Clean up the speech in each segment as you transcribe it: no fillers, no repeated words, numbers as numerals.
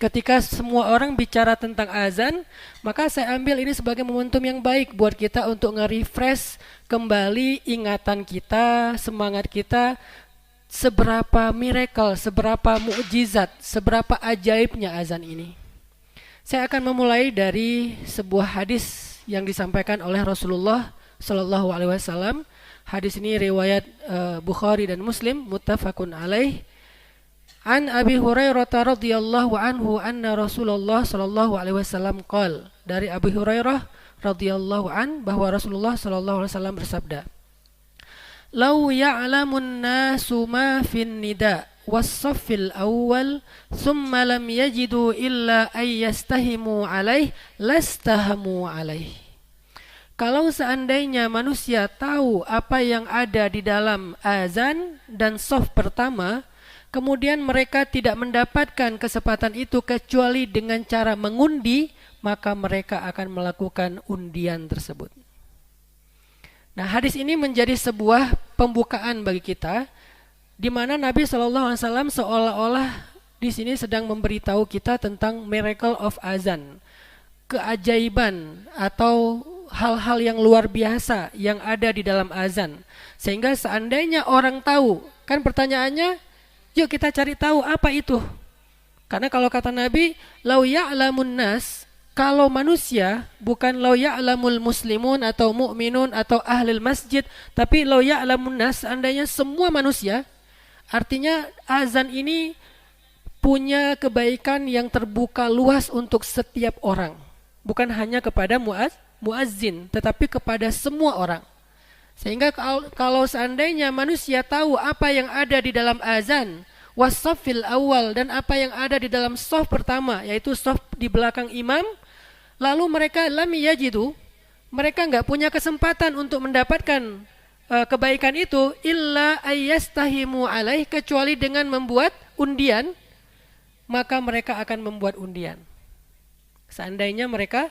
ketika semua orang bicara tentang azan, maka saya ambil ini sebagai momentum yang baik buat kita untuk nge-refresh kembali ingatan kita, semangat kita, seberapa miracle, seberapa mukjizat, seberapa ajaibnya azan ini. Saya akan memulai dari sebuah hadis yang disampaikan oleh Rasulullah Shallallahu Alaihi Wasallam. Hadis ini riwayat Bukhari dan Muslim, muttafaqun alaih. An Abi Hurairah radhiyallahu anhu anna Rasulullah sallallahu alaihi wasallam qala, dari Abi Hurairah radhiyallahu an bahwa Rasulullah sallallahu alaihi wasallam bersabda, "Lau ya'lamun nasu ma fin nida was-saffil awwal thumma lam yajidu illa ay yastahimu alaih lastahamu alaih." Kalau seandainya manusia tahu apa yang ada di dalam azan dan shaf pertama, kemudian mereka tidak mendapatkan kesempatan itu kecuali dengan cara mengundi, maka mereka akan melakukan undian tersebut. Nah, hadis ini menjadi sebuah pembukaan bagi kita, di mana Nabi SAW seolah-olah di sini sedang memberitahu kita tentang miracle of azan, keajaiban atau hal-hal yang luar biasa yang ada di dalam azan. Sehingga seandainya orang tahu, kan pertanyaannya, yuk kita cari tahu apa itu. Karena kalau kata Nabi, lau ya'lamun nas, kalau manusia, bukan lau ya'lamul muslimun atau mu'minun atau ahlul masjid, tapi lau ya'lamun nas, seandainya semua manusia, artinya azan ini punya kebaikan yang terbuka luas untuk setiap orang. Bukan hanya kepada muazzin, tetapi kepada semua orang. Sehingga kalau seandainya manusia tahu apa yang ada di dalam azan, was-saffil awal, dan apa yang ada di dalam shaf pertama, yaitu shaf di belakang imam, lalu mereka lam yajidu, mereka enggak punya kesempatan untuk mendapatkan kebaikan itu illa ayyastahimu alaih, kecuali dengan membuat undian, maka mereka akan membuat undian. Seandainya mereka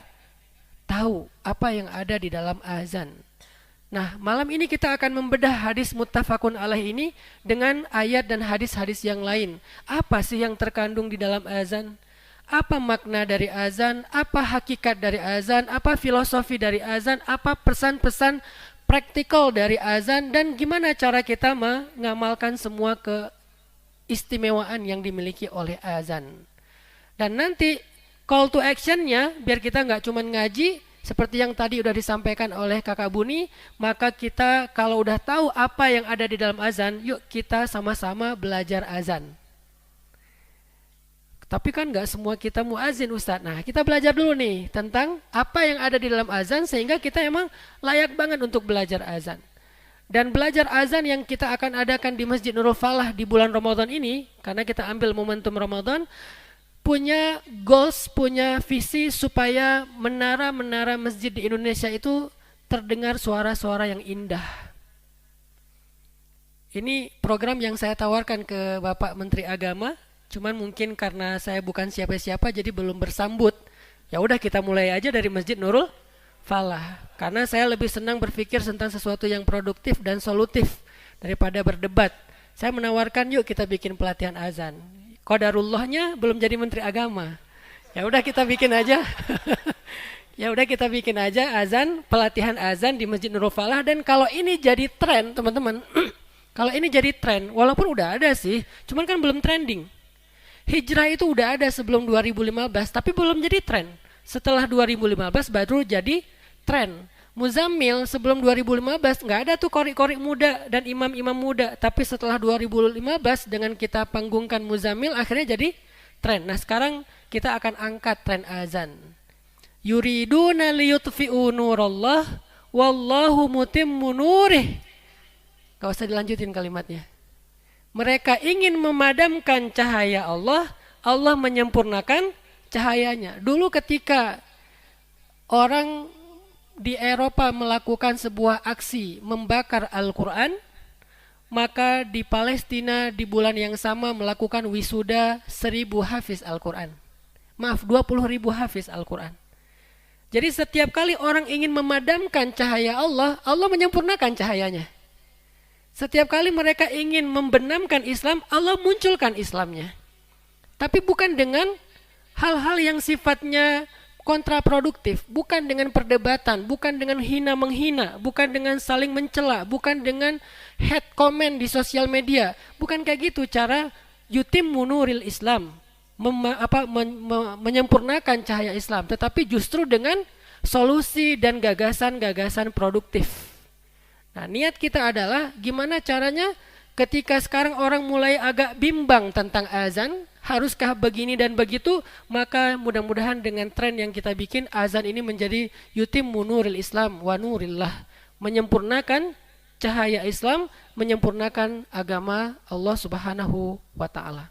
tahu apa yang ada di dalam azan. Nah, malam ini kita akan membedah hadis muttafaqun alaih ini dengan ayat dan hadis-hadis yang lain. Apa sih yang terkandung di dalam azan? Apa makna dari azan? Apa hakikat dari azan? Apa filosofi dari azan? Apa pesan-pesan praktikal dari azan? Dan gimana cara kita mengamalkan semua keistimewaan yang dimiliki oleh azan? Dan nanti call to action-nya, biar kita nggak cuma ngaji, seperti yang tadi udah disampaikan oleh Kakak Buni, maka kita kalau udah tahu apa yang ada di dalam azan, yuk kita sama-sama belajar azan. Tapi kan nggak semua kita muazin, Ustadz. Nah, kita belajar dulu nih tentang apa yang ada di dalam azan, sehingga kita emang layak banget untuk belajar azan. Dan belajar azan yang kita akan adakan di Masjid Nurul Falah di bulan Ramadan ini, karena kita ambil momentum Ramadan, punya goals, punya visi supaya menara-menara masjid di Indonesia itu terdengar suara-suara yang indah. Ini program yang saya tawarkan ke Bapak Menteri Agama, cuman mungkin karena saya bukan siapa-siapa jadi belum bersambut. Ya udah kita mulai aja dari Masjid Nurul Falah. Karena saya lebih senang berpikir tentang sesuatu yang produktif dan solutif daripada berdebat. Saya menawarkan yuk kita bikin pelatihan azan. Qadarullahnya belum jadi Menteri Agama. Ya udah kita bikin aja. Ya udah kita bikin aja azan, pelatihan azan di Masjid Nurul Falah. Dan kalau ini jadi tren, teman-teman, kalau ini jadi tren, walaupun udah ada sih, cuman kan belum trending. Hijrah itu udah ada sebelum 2015, tapi belum jadi tren. Setelah 2015 baru jadi tren. Muzammil sebelum 2015 nggak ada tuh qori-qori muda dan imam-imam muda, tapi setelah 2015 dengan kita panggungkan Muzammil akhirnya jadi tren. Nah, sekarang kita akan angkat tren azan. Yuriduna liyutfi'u nurallah wallahu mutimmu nurih. Gak usah dilanjutin kalimatnya. Mereka ingin memadamkan cahaya Allah, Allah menyempurnakan cahayanya. Dulu ketika orang di Eropa melakukan sebuah aksi membakar Al-Quran, maka di Palestina di bulan yang sama melakukan wisuda 1.000 hafiz Al-Quran. Maaf, 20.000 hafiz Al-Quran. Jadi setiap kali orang ingin memadamkan cahaya Allah, Allah menyempurnakan cahayanya. Setiap kali mereka ingin membenamkan Islam, Allah munculkan Islamnya. Tapi bukan dengan hal-hal yang sifatnya kontraproduktif, bukan dengan perdebatan, bukan dengan hina menghina, bukan dengan saling mencela, bukan dengan hate comment di sosial media, bukan kayak gitu cara yutimmu nuril Islam, menyempurnakan cahaya Islam, tetapi justru dengan solusi dan gagasan-gagasan produktif. Nah, niat kita adalah gimana caranya ketika sekarang orang mulai agak bimbang tentang azan, haruskah begini dan begitu, maka mudah-mudahan dengan tren yang kita bikin, azan ini menjadi yutimmu nuril Islam wa nurillah, menyempurnakan cahaya Islam, menyempurnakan agama Allah Subhanahu wa taala.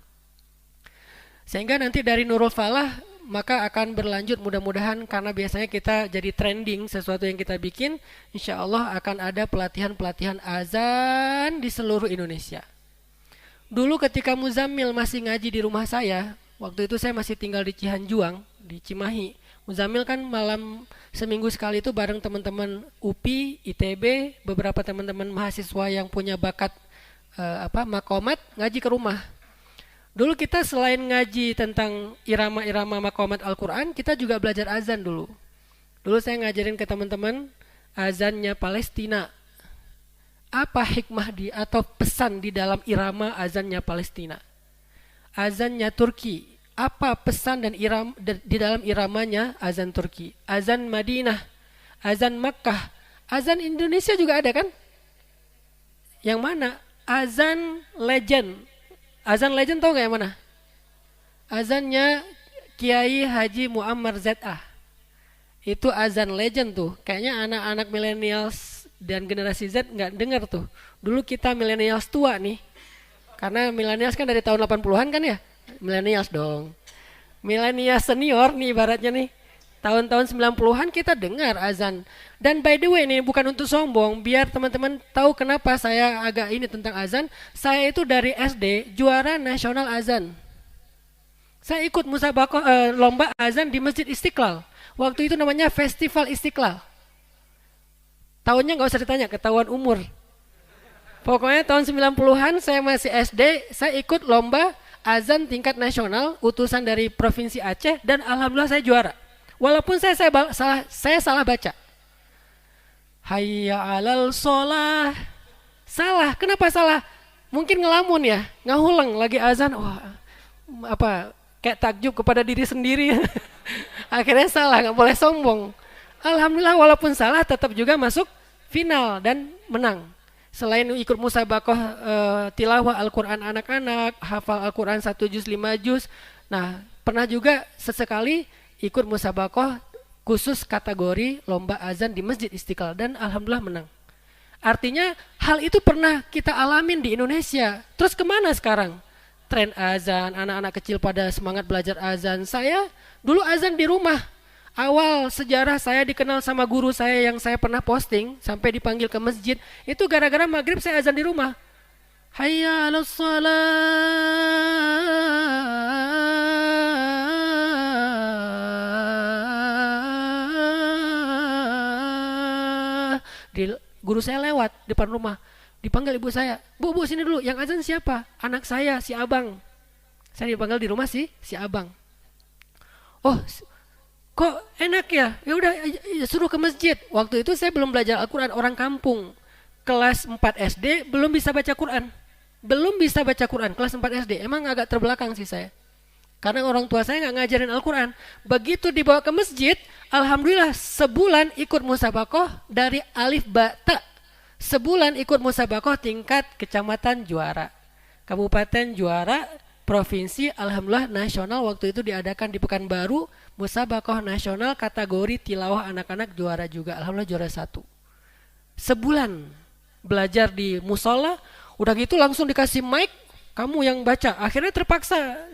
Sehingga nanti dari Nurul Falah maka akan berlanjut mudah-mudahan, karena biasanya kita jadi trending sesuatu yang kita bikin, insya Allah akan ada pelatihan-pelatihan azan di seluruh Indonesia. Dulu ketika Muzammil masih ngaji di rumah saya, waktu itu saya masih tinggal di Cihanjuang, di Cimahi. Muzammil kan malam seminggu sekali itu bareng teman-teman UPI, ITB, beberapa teman-teman mahasiswa yang punya bakat makomat ngaji ke rumah. Dulu kita selain ngaji tentang irama-irama makomat Al-Quran, kita juga belajar azan dulu. Dulu saya ngajarin ke teman-teman azannya Palestina. Apa hikmah atau pesan di dalam irama azannya Palestina? Azannya Turki. Apa pesan dan di dalam iramanya azan Turki? Azan Madinah, azan Makkah, azan Indonesia juga ada kan? Yang mana? Azan legend. Azan legend tahu gak yang mana? Azannya Kiai Haji Muammar ZA. Itu azan legend tuh. Kayaknya anak-anak millennials dan generasi Z gak dengar tuh. Dulu kita millennials tua nih. Karena millennials kan dari tahun 80-an kan ya? Millennials dong. Millennials senior nih ibaratnya nih. Tahun-tahun 90-an kita dengar azan. Dan by the way nih, bukan untuk sombong, biar teman-teman tahu kenapa saya agak ini tentang azan. Saya itu dari SD juara nasional azan. Saya ikut lomba azan di Masjid Istiqlal. Waktu itu namanya Festival Istiqlal. Tahunnya gak usah ditanya, ketahuan umur. Pokoknya tahun 90-an saya masih SD, saya ikut lomba azan tingkat nasional, utusan dari Provinsi Aceh, dan alhamdulillah saya juara. Walaupun saya salah baca. Hayya alal sholah. Salah, kenapa salah? Mungkin ngelamun ya, ngahuleng lagi azan. Wah, kayak takjub kepada diri sendiri. Akhirnya salah, nggak boleh sombong. Alhamdulillah walaupun salah tetap juga masuk final dan menang. Selain ikut musabaqah tilawah Al-Quran anak-anak, hafal Al-Quran 1 juz 5 juz. Nah, pernah juga sesekali ikut musabaqah khusus kategori lomba azan di Masjid Istiqlal dan alhamdulillah menang. Artinya hal itu pernah kita alamin di Indonesia. Terus kemana sekarang? Tren azan, anak-anak kecil pada semangat belajar azan. Saya dulu azan di rumah. Awal sejarah saya dikenal sama guru saya yang saya pernah posting sampai dipanggil ke masjid. Itu gara-gara maghrib saya azan di rumah. Hayya 'alas shalah. Guru saya lewat depan rumah. Dipanggil ibu saya. Bu, sini dulu. Yang azan siapa? Anak saya, si Abang. Saya dipanggil di rumah si Abang. Oh, kok enak ya? Ya udah suruh ke masjid. Waktu itu saya belum belajar Al-Quran, orang kampung. Kelas 4 SD belum bisa baca Quran. Kelas 4 SD. Emang agak terbelakang sih saya. Karena orang tua saya nggak ngajarin Al-Quran. Begitu dibawa ke masjid, alhamdulillah sebulan ikut musabaqah dari alif ba ta. Sebulan ikut musabaqah tingkat kecamatan juara. Kabupaten juara, provinsi, alhamdulillah nasional waktu itu diadakan di Pekanbaru. Musabaqah nasional kategori tilawah anak-anak juara juga. Alhamdulillah juara 1. Sebulan belajar di musola, udah gitu langsung dikasih mic, kamu yang baca. Akhirnya terpaksa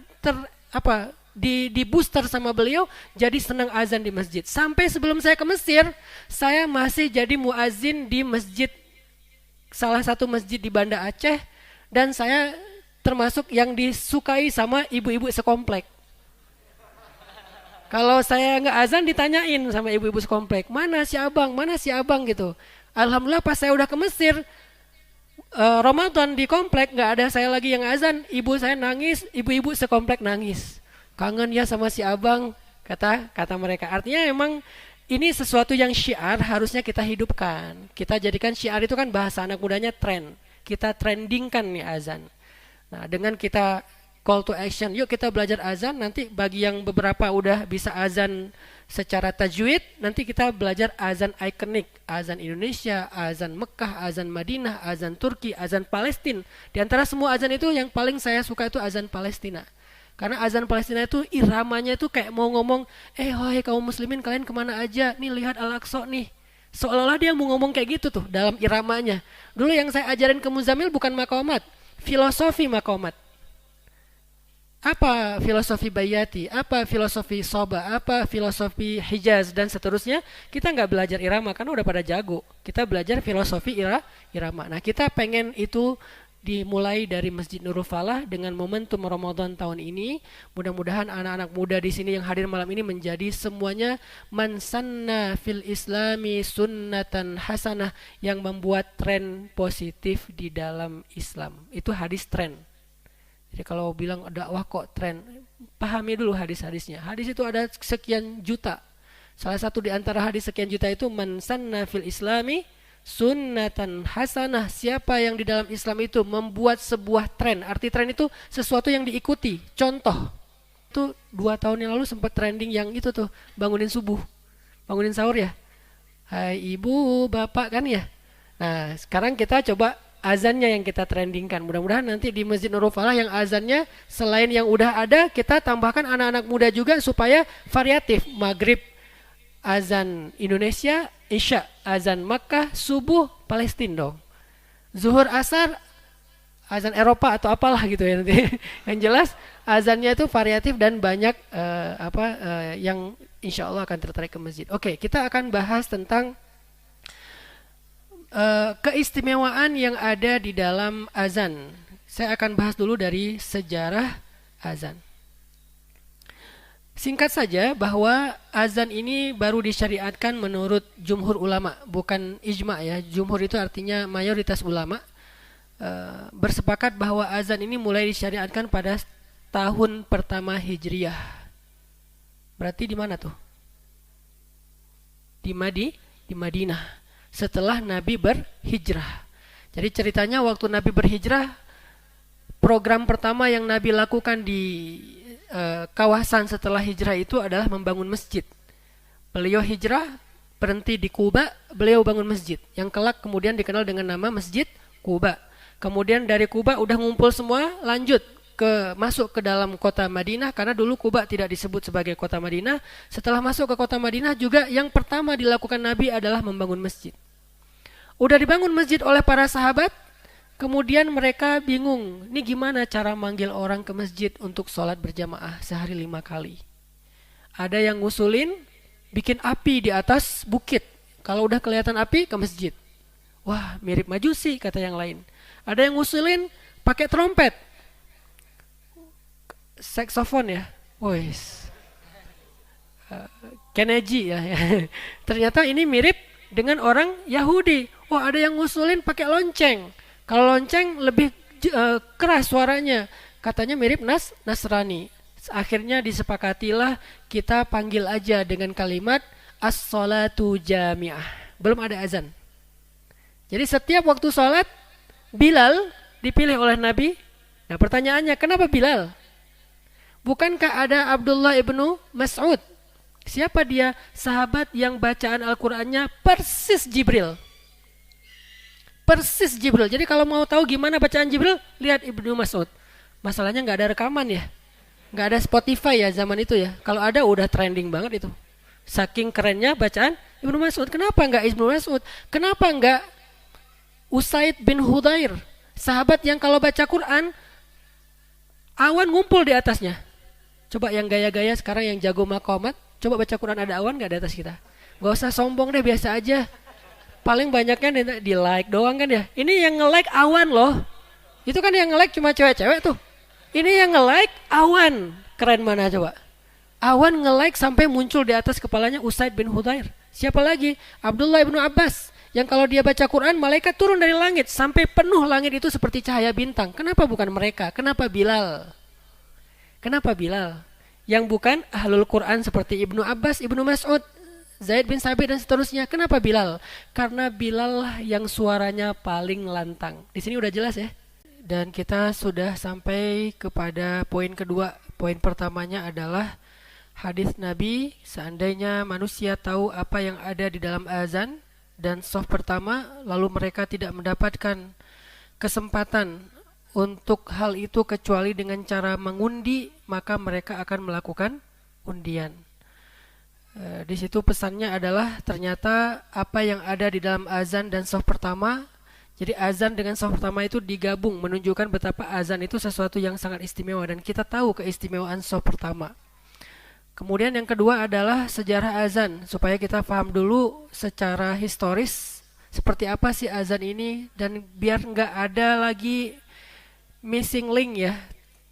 di booster sama beliau, jadi senang azan di masjid. Sampai sebelum saya ke Mesir, saya masih jadi muazin di masjid, salah satu masjid di Banda Aceh, dan saya termasuk yang disukai sama ibu-ibu sekomplek. Kalau saya nggak azan ditanyain sama ibu-ibu sekomplek, mana si abang gitu. Alhamdulillah pas saya udah ke Mesir, Ramadan di komplek nggak ada saya lagi yang azan, ibu saya nangis, ibu-ibu sekomplek nangis. Kangen ya sama si abang, kata kata mereka. Artinya emang ini sesuatu yang syiar harusnya kita hidupkan. Kita jadikan syiar itu kan bahasa anak mudanya tren. Kita trendingkan nih azan. Nah, dengan kita call to action, yuk kita belajar azan. Nanti bagi yang beberapa udah bisa azan secara tajwid, nanti kita belajar azan ikonik, azan Indonesia, azan Mekah, azan Madinah, azan Turki, azan Palestina. Di antara semua azan itu yang paling saya suka itu azan Palestina. Karena azan Palestina itu iramanya itu kayak mau ngomong, wahai kaum muslimin kalian kemana aja? Nih lihat Al-Aqsa nih. Seolah-olah dia mau ngomong kayak gitu tuh dalam iramanya. Dulu yang saya ajarin ke Muzamil bukan maqamat, filosofi maqamat. Apa filosofi Bayati, apa filosofi Soba, apa filosofi Hijaz dan seterusnya. Kita nggak belajar irama kan udah pada jago. Kita belajar filosofi irama. Nah, kita pengen itu dimulai dari Masjid Nurul Falah dengan momentum Ramadan tahun ini. Mudah-mudahan anak-anak muda di sini yang hadir malam ini menjadi semuanya man sanna fil islami sunnatan hasanah, yang membuat tren positif di dalam Islam. Itu hadis tren. Jadi kalau bilang dakwah kok tren, pahami dulu hadis-hadisnya. Hadis itu ada sekian juta. Salah satu di antara hadis sekian juta itu man sanna fil islami sunnatan hasanah. Siapa yang di dalam Islam itu membuat sebuah tren. Arti tren itu sesuatu yang diikuti. Contoh, itu 2 tahun yang lalu sempat trending yang itu tuh, bangunin subuh, bangunin sahur ya. Hai ibu, bapak kan ya. Nah, sekarang kita coba azannya yang kita trendingkan. Mudah-mudahan nanti di Masjid Nurul Falah yang azannya selain yang udah ada, kita tambahkan anak-anak muda juga supaya variatif. Maghrib azan Indonesia, Isya azan Makkah, subuh Palestina dong. Zuhur asar azan Eropa atau apalah gitu ya nanti. Yang jelas azannya itu variatif dan banyak yang insya Allah akan tertarik ke masjid. Oke, kita akan bahas tentang keistimewaan yang ada di dalam azan. Saya akan bahas dulu dari sejarah azan. Singkat saja bahwa azan ini baru disyariatkan menurut jumhur ulama, bukan ijma ya. Jumhur itu artinya mayoritas ulama bersepakat bahwa azan ini mulai disyariatkan pada tahun pertama Hijriyah. Berarti di mana tuh? Di Madinah. Setelah Nabi berhijrah. Jadi ceritanya waktu Nabi berhijrah, program pertama yang Nabi lakukan di kawasan setelah hijrah itu adalah membangun masjid. Beliau hijrah, berhenti di Kuba, beliau bangun masjid yang kelak kemudian dikenal dengan nama Masjid Kuba. Kemudian dari Kuba udah ngumpul semua, lanjut masuk ke dalam kota Madinah, karena dulu Kuba tidak disebut sebagai kota Madinah. Setelah masuk ke kota Madinah juga yang pertama dilakukan Nabi adalah membangun masjid. Udah dibangun masjid oleh para sahabat, kemudian mereka bingung, ini gimana cara manggil orang ke masjid untuk sholat berjamaah sehari 5 kali. Ada yang ngusulin bikin api di atas bukit, kalau udah kelihatan api ke masjid. Wah, mirip Majusi kata yang lain. Ada yang ngusulin pakai trompet, saksofon ya, Kennedy ya. Ternyata ini mirip dengan orang Yahudi. Wah, ada yang ngusulin pakai lonceng. Kalau lonceng lebih keras suaranya, katanya mirip Nasrani. Akhirnya disepakatilah kita panggil aja dengan kalimat as-salatu jami'ah. Belum ada azan. Jadi setiap waktu sholat, Bilal dipilih oleh Nabi. Nah pertanyaannya, kenapa Bilal? Bukankah ada Abdullah ibnu Mas'ud? Siapa dia? Sahabat yang bacaan Al-Qurannya persis Jibril. Persis Jibril. Jadi kalau mau tahu gimana bacaan Jibril, lihat Ibnu Mas'ud. Masalahnya nggak ada rekaman ya, nggak ada Spotify ya zaman itu ya. Kalau ada udah trending banget itu. Saking kerennya bacaan Ibnu Mas'ud. Kenapa nggak Ibnu Mas'ud? Kenapa nggak Usaid bin Hudair? Sahabat yang kalau baca Quran awan ngumpul di atasnya. Coba yang gaya-gaya sekarang yang jago maqamat, coba baca Quran ada awan nggak di atas kita? Gak usah sombong deh, biasa aja. Paling banyaknya di like doang kan ya. Ini yang nge-like awan loh. Itu kan yang nge-like cuma cewek-cewek tuh. Ini yang nge-like awan. Keren mana coba? Awan nge-like sampai muncul di atas kepalanya Usaid bin Hudair. Siapa lagi? Abdullah ibnu Abbas. Yang kalau dia baca Quran, malaikat turun dari langit sampai penuh langit itu seperti cahaya bintang. Kenapa bukan mereka? Kenapa Bilal? Kenapa Bilal? yang bukan ahlul Quran seperti Ibnu Abbas, Ibnu Mas'ud, Zaid bin Sabit dan seterusnya. Kenapa Bilal? Karena Bilal lah yang suaranya paling lantang. Di sini udah jelas ya. Dan kita sudah sampai kepada poin kedua. Poin pertamanya adalah hadis Nabi, seandainya manusia tahu apa yang ada di dalam azan dan shaf pertama, lalu mereka tidak mendapatkan kesempatan untuk hal itu kecuali dengan cara mengundi, maka mereka akan melakukan undian. Di situ pesannya adalah ternyata apa yang ada di dalam azan dan shaf pertama. Jadi azan dengan shaf pertama itu digabung, menunjukkan betapa azan itu sesuatu yang sangat istimewa dan kita tahu keistimewaan shaf pertama. Kemudian yang kedua adalah sejarah azan, supaya kita paham dulu secara historis seperti apa sih azan ini, dan biar nggak ada lagi missing link ya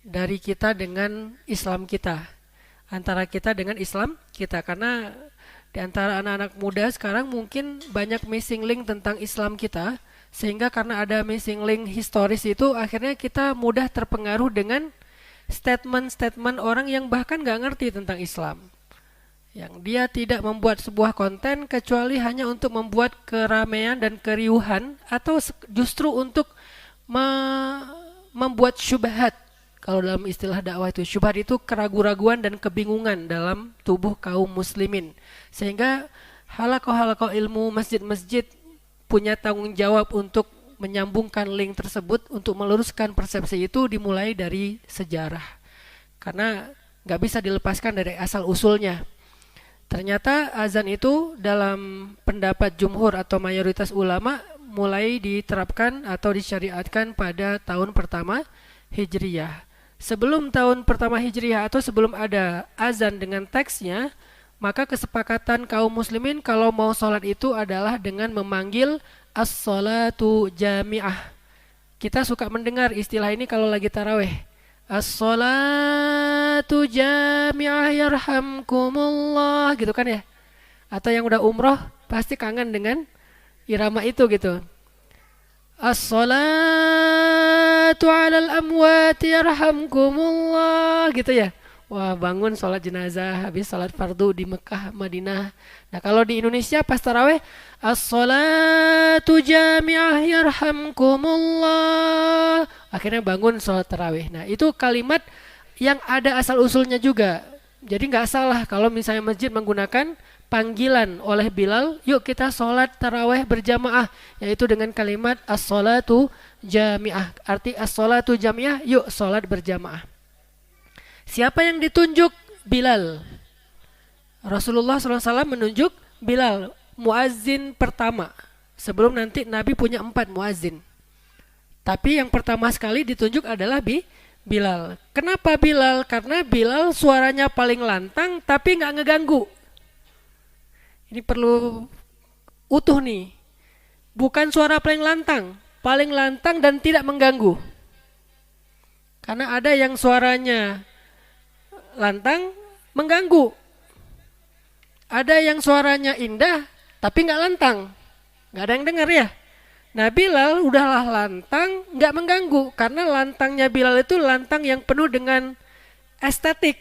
dari kita dengan Islam kita, antara kita dengan Islam kita. Karena di antara anak-anak muda sekarang mungkin banyak missing link tentang Islam kita, sehingga karena ada missing link historis itu akhirnya kita mudah terpengaruh dengan statement-statement orang yang bahkan gak ngerti tentang Islam, yang dia tidak membuat sebuah konten kecuali hanya untuk membuat keramaian dan keriuhan, atau justru untuk membuat syubhat. Kalau dalam istilah dakwah itu, syubhat itu keraguan-raguan dan kebingungan dalam tubuh kaum muslimin, sehingga halaqah-halaqah ilmu, masjid-masjid punya tanggung jawab untuk menyambungkan link tersebut, untuk meluruskan persepsi itu dimulai dari sejarah, karena gak bisa dilepaskan dari asal usulnya. Ternyata azan itu dalam pendapat jumhur atau mayoritas ulama mulai diterapkan atau disyariatkan pada tahun pertama Hijriyah. Sebelum tahun pertama Hijriyah atau sebelum ada azan dengan teksnya, maka kesepakatan kaum muslimin kalau mau sholat itu adalah dengan memanggil as-salatu jami'ah. Kita suka mendengar istilah ini kalau lagi tarawih. As-salatu jami'ah yarhamkumullah, gitu kan ya. Atau yang udah umroh pasti kangen dengan irama itu gitu. As-salatu 'alal amwati yarhamkumullah, gitu ya. Wah, bangun sholat jenazah habis sholat fardu di Mekah, Madinah. Nah, kalau di Indonesia pas tarawih, as-salatu jami'ah yarhamkumullah, akhirnya bangun sholat tarawih. Nah, itu kalimat yang ada asal usulnya juga. Jadi nggak salah kalau misalnya masjid menggunakan panggilan oleh Bilal, yuk kita sholat tarawih berjamaah, yaitu dengan kalimat as-salatu jami'ah. Arti as-salatu jami'ah, yuk sholat berjamaah. Siapa yang ditunjuk? Bilal. Rasulullah SAW menunjuk Bilal, muazzin pertama. Sebelum nanti Nabi punya 4 muazzin. Tapi yang pertama sekali ditunjuk adalah Bilal. Kenapa Bilal? Karena Bilal suaranya paling lantang tapi gak ngeganggu. Ini perlu utuh nih. Bukan suara paling lantang dan tidak mengganggu. Karena ada yang suaranya lantang mengganggu, ada yang suaranya indah tapi nggak lantang, nggak ada yang dengar ya. Nah, Bilal udahlah lantang, nggak mengganggu, karena lantangnya Bilal itu lantang yang penuh dengan estetik,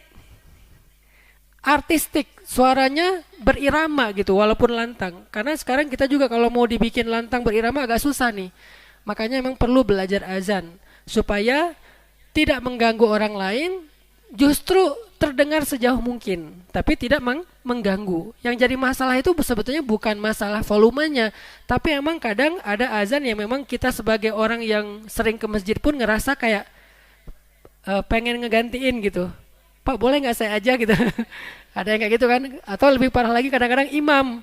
artistik, suaranya berirama gitu walaupun lantang. Karena sekarang kita juga kalau mau dibikin lantang berirama agak susah nih, makanya memang perlu belajar azan supaya tidak mengganggu orang lain, justru terdengar sejauh mungkin, tapi tidak mengganggu. Yang jadi masalah itu sebetulnya bukan masalah volumenya, tapi emang kadang ada azan yang memang kita sebagai orang yang sering ke masjid pun ngerasa kayak pengen ngegantiin gitu. Pak, boleh nggak saya aja gitu? Ada yang kayak gitu kan? Atau lebih parah lagi kadang-kadang imam.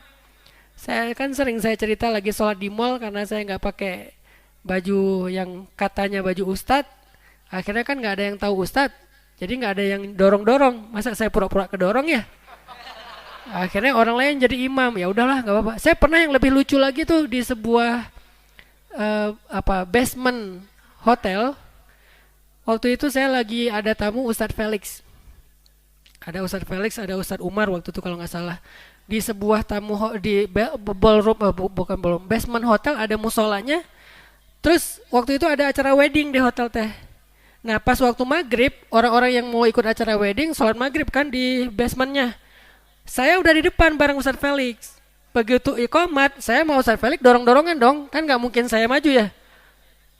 Saya kan sering saya cerita lagi sholat di mall karena saya nggak pakai baju yang katanya baju ustadz. Akhirnya kan nggak ada yang tahu ustadz. Jadi nggak ada yang dorong-dorong, masa saya pura-pura kedorong ya? Akhirnya orang lain jadi imam, ya udahlah nggak apa-apa. Saya pernah yang lebih lucu lagi tuh di sebuah basement hotel. Waktu itu saya lagi ada tamu Ustadz Felix. Ada Ustadz Felix, ada Ustadz Umar waktu itu kalau nggak salah. Di sebuah di ballroom, bukan ballroom, basement hotel ada musolanya. Terus waktu itu ada acara wedding di hotel teh. Nah pas waktu maghrib, orang-orang yang mau ikut acara wedding sholat maghrib kan di basementnya. Saya udah di depan bareng Ustadz Felix. Begitu iqamat, saya mau Ustadz Felix dorong-dorongan dong. Kan nggak mungkin saya maju ya.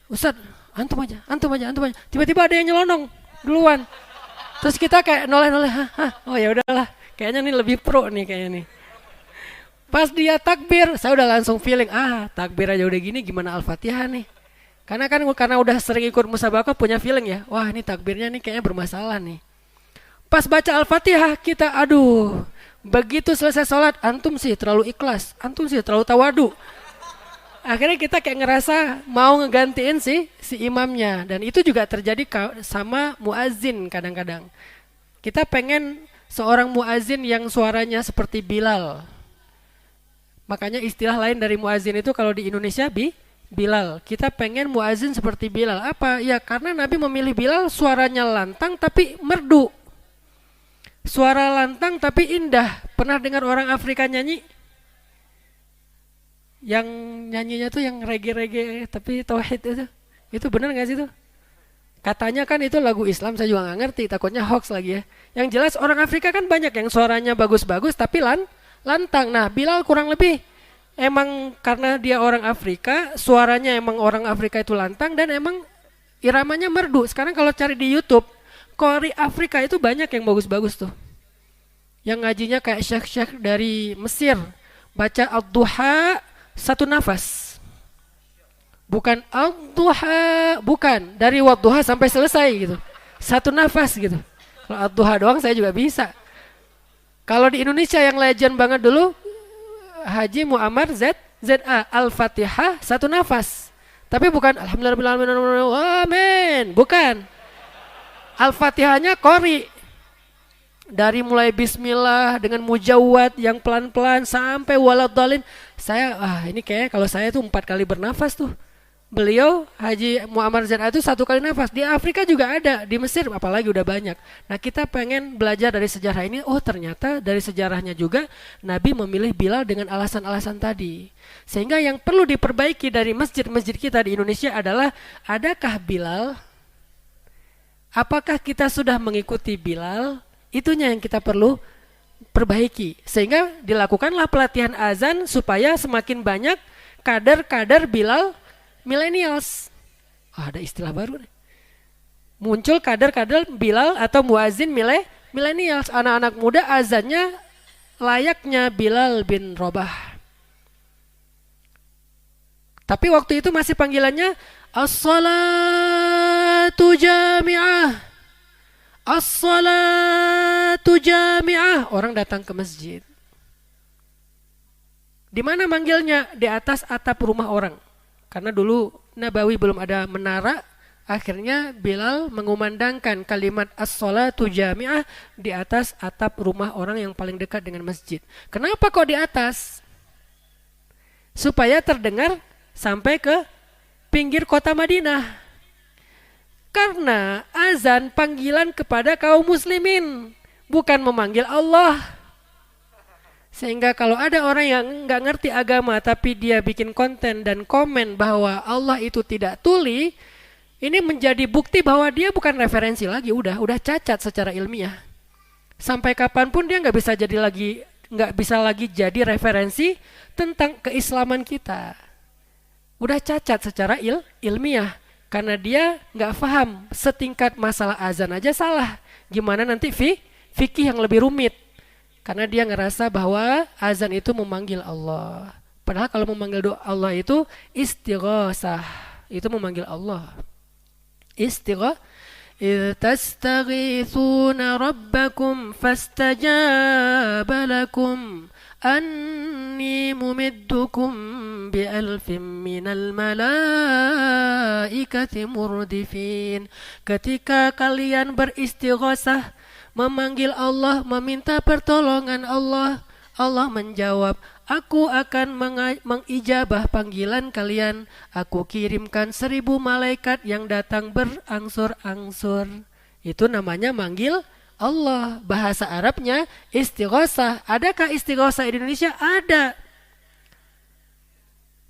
Ustadz, antum aja, antum aja, antum aja. Tiba-tiba ada yang nyelonong duluan. Terus kita kayak noleh-noleh, oh ya udahlah. Kayaknya nih lebih pro nih kayaknya nih. Pas dia takbir, saya udah langsung feeling, takbir aja udah gini gimana Al-Fatihah nih. Karena udah sering ikut musabaqah punya feeling ya. Wah, ini takbirnya nih kayaknya bermasalah nih. Pas baca Al-Fatihah kita aduh, begitu selesai sholat antum sih terlalu ikhlas, antum sih terlalu tawadu. Akhirnya kita kayak ngerasa mau ngegantiin si imamnya. Dan itu juga terjadi sama muazin kadang-kadang. Kita pengen seorang muazin yang suaranya seperti Bilal. Makanya istilah lain dari muazin itu kalau di Indonesia Bilal. Kita pengen muazin seperti Bilal. Apa? Ya karena Nabi memilih Bilal suaranya lantang tapi merdu. Suara lantang tapi indah. Pernah dengar orang Afrika nyanyi? Yang nyanyinya tuh yang reggae-reggae tapi tauhid itu. Itu benar gak sih tuh? Katanya kan itu lagu Islam, saya juga gak ngerti, takutnya hoax lagi ya. Yang jelas orang Afrika kan banyak yang suaranya bagus-bagus tapi lantang. Nah Bilal kurang lebih emang karena dia orang Afrika, suaranya emang orang Afrika itu lantang dan emang iramanya merdu. Sekarang kalau cari di YouTube, Qori Afrika itu banyak yang bagus-bagus tuh. Yang ngajinya kayak syekh-syekh dari Mesir, baca Ad-Duha satu nafas. Bukan Ad-Duha, bukan dari Wadduha sampai selesai gitu. Satu nafas gitu. Kalau Ad-Duha doang saya juga bisa. Kalau di Indonesia yang legend banget dulu Haji Muammar ZA Al-Fatihah satu nafas. Tapi bukan Alhamdulillahirabbil alamin amin, bukan. Al-Fatihahnya qori. Dari mulai bismillah dengan mujawwad yang pelan-pelan sampai waladhdallin. Saya ini kayaknya kalau saya tuh 4 kali bernafas tuh. Beliau Haji Muammar ZA itu 1 kali nafas. Di Afrika juga ada, di Mesir apalagi udah banyak. Nah kita pengen belajar dari sejarah ini. Oh ternyata dari sejarahnya juga Nabi memilih Bilal dengan alasan-alasan tadi. Sehingga yang perlu diperbaiki dari masjid-masjid kita di Indonesia adalah, adakah Bilal? Apakah kita sudah mengikuti Bilal? Itunya yang kita perlu perbaiki. Sehingga dilakukanlah pelatihan azan supaya semakin banyak kader-kader Bilal millennials. Ada istilah baru nih. Muncul kader-kader Bilal atau muazin millennials. Anak-anak muda azannya layaknya Bilal bin Rabah. Tapi waktu itu masih panggilannya As-salatu jami'ah. As-salatu jami'ah. Orang datang ke masjid. Di mana manggilnya? Di atas atap rumah orang. Karena dulu Nabawi belum ada menara, akhirnya Bilal mengumandangkan kalimat as-salatu jami'ah di atas atap rumah orang yang paling dekat dengan masjid. Kenapa kok di atas? Supaya terdengar sampai ke pinggir kota Madinah. Karena azan panggilan kepada kaum muslimin, bukan memanggil Allah. Sehingga kalau ada orang yang nggak ngerti agama tapi dia bikin konten dan komen bahwa Allah itu tidak tuli, ini menjadi bukti bahwa dia bukan referensi lagi, udah cacat secara ilmiah. Sampai kapanpun dia nggak bisa lagi jadi referensi tentang keislaman kita. Udah cacat secara ilmiah. Karena dia nggak paham setingkat masalah azan aja salah. Gimana nanti fikih yang lebih rumit. Karena dia ngerasa bahwa azan itu memanggil Allah. Padahal kalau memanggil Allah itu istighosah. Itu memanggil Allah. إذ تستغيثون ربكم فاستجاب لكم أني ممدكم بألف من الملائكة مردفين. Ketika kalian beristighosah, memanggil Allah, meminta pertolongan Allah, Allah menjawab, aku akan mengijabah panggilan kalian. Aku kirimkan 1000 malaikat yang datang berangsur-angsur. Itu namanya manggil Allah. Bahasa Arabnya istighosah. Adakah istighosah di Indonesia? Ada.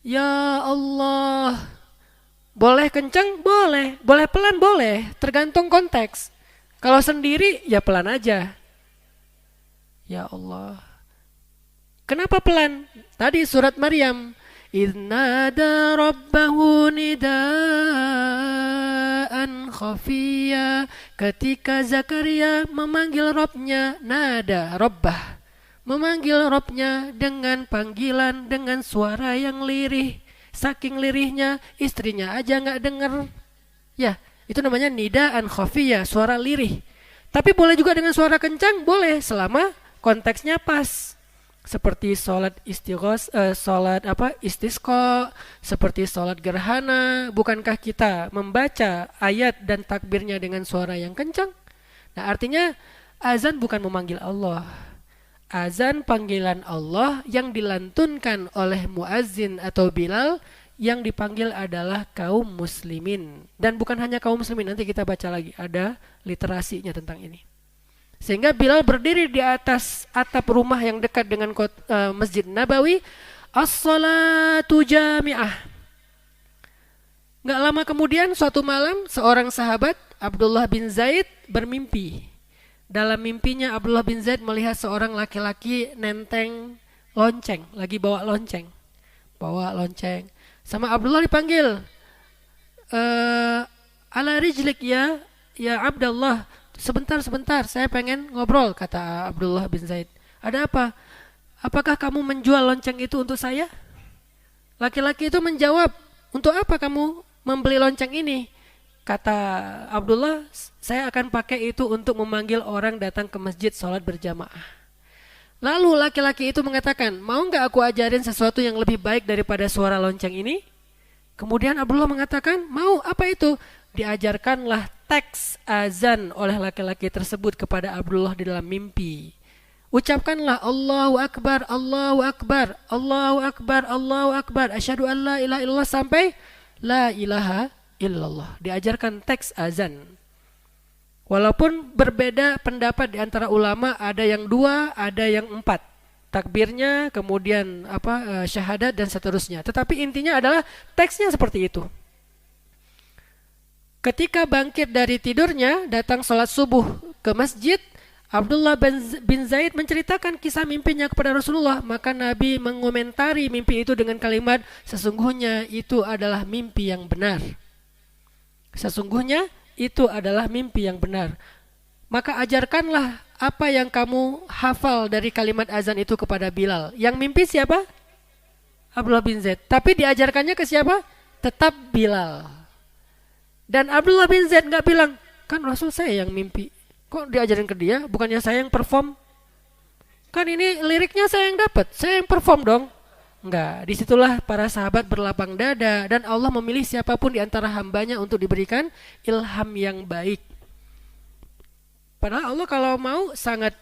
Ya Allah, Boleh kencang? Boleh. Boleh pelan? Boleh. Tergantung konteks. Kalau sendiri, ya pelan aja. Ya Allah. Kenapa pelan? Tadi surat Maryam. Idnada rabbahu nidaan khafiyya. Ketika Zakaria memanggil Robnya, nada Rabbah. Memanggil Robnya dengan panggilan, dengan suara yang lirih. Saking lirihnya, istrinya aja gak denger. Ya, itu namanya nidaan khafiyya, suara lirih. Tapi boleh juga dengan suara kencang, boleh selama konteksnya pas. Seperti sholat istisqa, seperti sholat gerhana. Bukankah kita membaca ayat dan takbirnya dengan suara yang kencang? Nah, artinya azan bukan memanggil Allah. Azan panggilan Allah yang dilantunkan oleh muazzin atau Bilal, yang dipanggil adalah kaum muslimin. Dan bukan hanya kaum muslimin, nanti kita baca lagi, ada literasinya tentang ini. Sehingga Bilal berdiri di atas atap rumah yang dekat dengan Masjid Nabawi. As-salatu jami'ah. Gak lama kemudian suatu malam seorang sahabat Abdullah bin Zaid bermimpi. Dalam mimpinya Abdullah bin Zaid melihat seorang laki-laki nenteng lonceng, lagi bawa lonceng. Sama Abdullah dipanggil, ala rijlik ya Abdullah. Sebentar, saya pengen ngobrol, kata Abdullah bin Zaid. Ada apa? Apakah kamu menjual lonceng itu untuk saya? Laki-laki itu menjawab, untuk apa kamu membeli lonceng ini? Kata Abdullah, saya akan pakai itu untuk memanggil orang datang ke masjid sholat berjamaah. Lalu laki-laki itu mengatakan, mau gak aku ajarin sesuatu yang lebih baik daripada suara lonceng ini? Kemudian Abdullah mengatakan, mau, apa itu? Diajarkanlah teks azan oleh laki-laki tersebut kepada Abdullah di dalam mimpi. Ucapkanlah Allahu Akbar, Allahu Akbar, Allahu Akbar, Allahu Akbar, asyhadu an la ilaha illallah sampai la ilaha illallah. Diajarkan teks azan. Walaupun berbeda pendapat di antara ulama, ada yang 2, ada yang 4. Takbirnya, kemudian syahadat dan seterusnya. Tetapi intinya adalah teksnya seperti itu. Ketika bangkit dari tidurnya, datang sholat subuh ke masjid, Abdullah bin Zaid menceritakan kisah mimpinya kepada Rasulullah. Maka Nabi mengomentari mimpi itu dengan kalimat, sesungguhnya itu adalah mimpi yang benar. Sesungguhnya itu adalah mimpi yang benar. Maka ajarkanlah apa yang kamu hafal dari kalimat azan itu kepada Bilal. Yang mimpi siapa? Abdullah bin Zaid. Tapi diajarkannya ke siapa? Tetap Bilal. Dan Abdullah bin Zaid gak bilang, kan Rasul saya yang mimpi, kok diajarin ke dia? Bukannya saya yang perform? Kan ini liriknya saya yang dapat, saya yang perform dong. Enggak, disitulah para sahabat berlapang dada. Dan Allah memilih siapapun di antara hambanya untuk diberikan ilham yang baik. Padahal Allah kalau mau sangat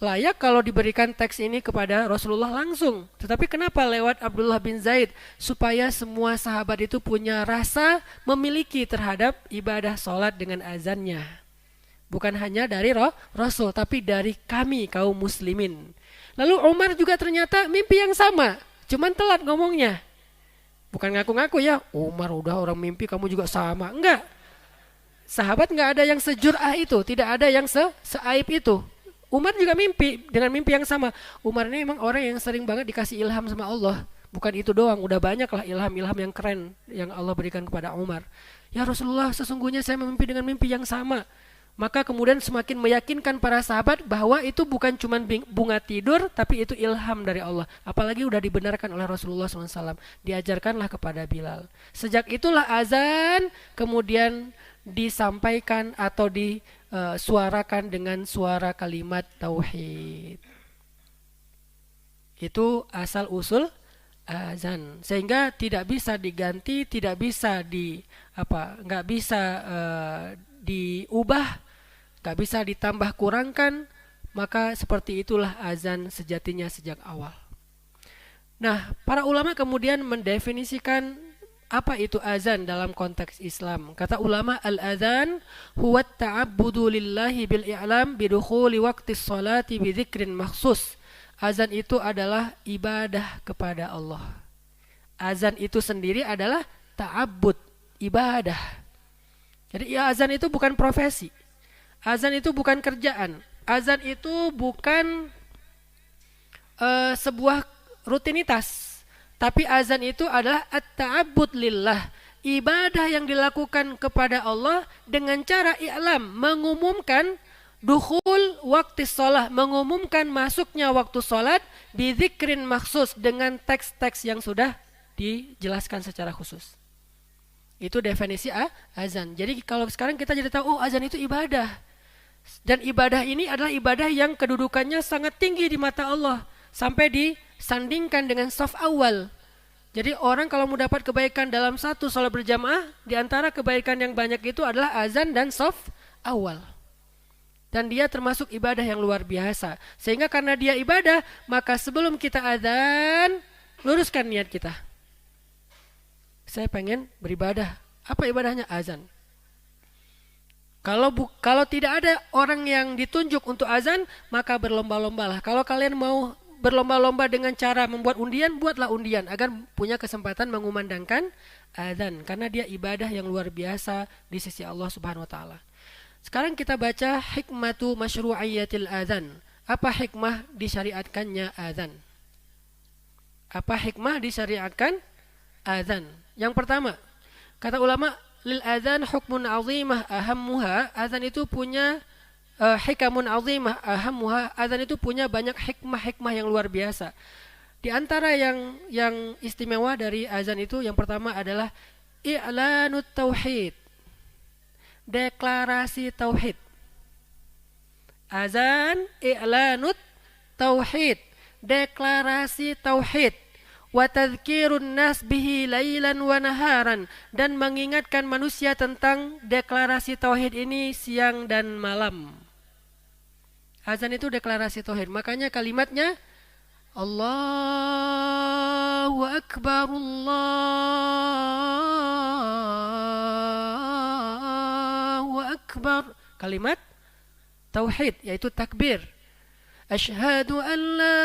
layak kalau diberikan teks ini kepada Rasulullah langsung. Tetapi kenapa lewat Abdullah bin Zaid? Supaya semua sahabat itu punya rasa memiliki terhadap ibadah sholat dengan azannya. Bukan hanya dari Rasul, tapi dari kami kaum muslimin. Lalu Umar juga ternyata mimpi yang sama, cuman telat ngomongnya. Bukan ngaku-ngaku ya, Umar udah orang mimpi kamu juga sama. Enggak. Sahabat enggak ada yang sejur'ah itu, tidak ada yang seaib itu. Umar juga mimpi dengan mimpi yang sama. Umar ini memang orang yang sering banget dikasih ilham sama Allah. Bukan itu doang, udah banyaklah ilham-ilham yang keren yang Allah berikan kepada Umar. Ya Rasulullah, sesungguhnya saya memimpi dengan mimpi yang sama. Maka kemudian semakin meyakinkan para sahabat bahwa itu bukan cuma bunga tidur, tapi itu ilham dari Allah. Apalagi udah dibenarkan oleh Rasulullah SAW. Diajarkanlah kepada Bilal. Sejak itulah azan kemudian disampaikan atau disuarakan dengan suara kalimat tauhid. Itu asal usul azan. Sehingga tidak bisa diganti, tidak bisa nggak bisa diubah, nggak bisa ditambah kurangkan. Maka seperti itulah azan sejatinya sejak awal. Nah, para ulama kemudian mendefinisikan apa itu azan dalam konteks Islam. Kata ulama, al-azan huwa ta'abbudu lillahi bil i'lam bidukhuli waqti sholati bi dzikrin makhsus. Azan itu adalah ibadah kepada Allah. Azan itu sendiri adalah ta'abbud, ibadah. Jadi ya, azan itu bukan profesi. Azan itu bukan kerjaan. Azan itu bukan sebuah rutinitas. Tapi azan itu adalah at-ta'abbud lillah. Ibadah yang dilakukan kepada Allah dengan cara i'lam, mengumumkan dukhul waktu sholat, mengumumkan masuknya waktu sholat bidzikrin maksus dengan teks-teks yang sudah dijelaskan secara khusus. Itu definisi azan. Jadi kalau sekarang kita jadi tahu, oh azan itu ibadah. Dan ibadah ini adalah ibadah yang kedudukannya sangat tinggi di mata Allah. Sampai disandingkan dengan shaf awal. Jadi orang kalau mau dapat kebaikan dalam satu sholat berjamaah, di antara kebaikan yang banyak itu adalah azan dan shaf awal. Dan dia termasuk ibadah yang luar biasa. Sehingga karena dia ibadah, maka sebelum kita azan, luruskan niat kita. Saya pengen beribadah. Apa ibadahnya? Azan. Kalau tidak ada orang yang ditunjuk untuk azan, maka berlomba-lombalah. Kalau kalian mau berlomba-lomba dengan cara membuat undian, buatlah undian agar punya kesempatan mengumandangkan azan, karena dia ibadah yang luar biasa di sisi Allah Subhanahu wa taala. Sekarang kita baca hikmatu masyru'iyatil azan. Apa hikmah disyariatkannya azan? Apa hikmah disyariatkan azan? Yang pertama, kata ulama, lil azan hukmun 'azimah ahammuha. Azan itu punya hikamun azimah ahammuha. Azan itu punya banyak hikmah-hikmah yang luar biasa. Di antara yang istimewa dari azan itu, yang pertama adalah i'lanut tauhid. Deklarasi tauhid. Azan i'lanut tauhid. Deklarasi tauhid. Wa tadhkirun nas bihi lailan wa naharan, dan mengingatkan manusia tentang deklarasi tauhid ini siang dan malam. Azan itu deklarasi tauhid. Makanya kalimatnya Allahu Akbar, Allahu Akbar. Kalimat tauhid, yaitu takbir. Asyhadu an la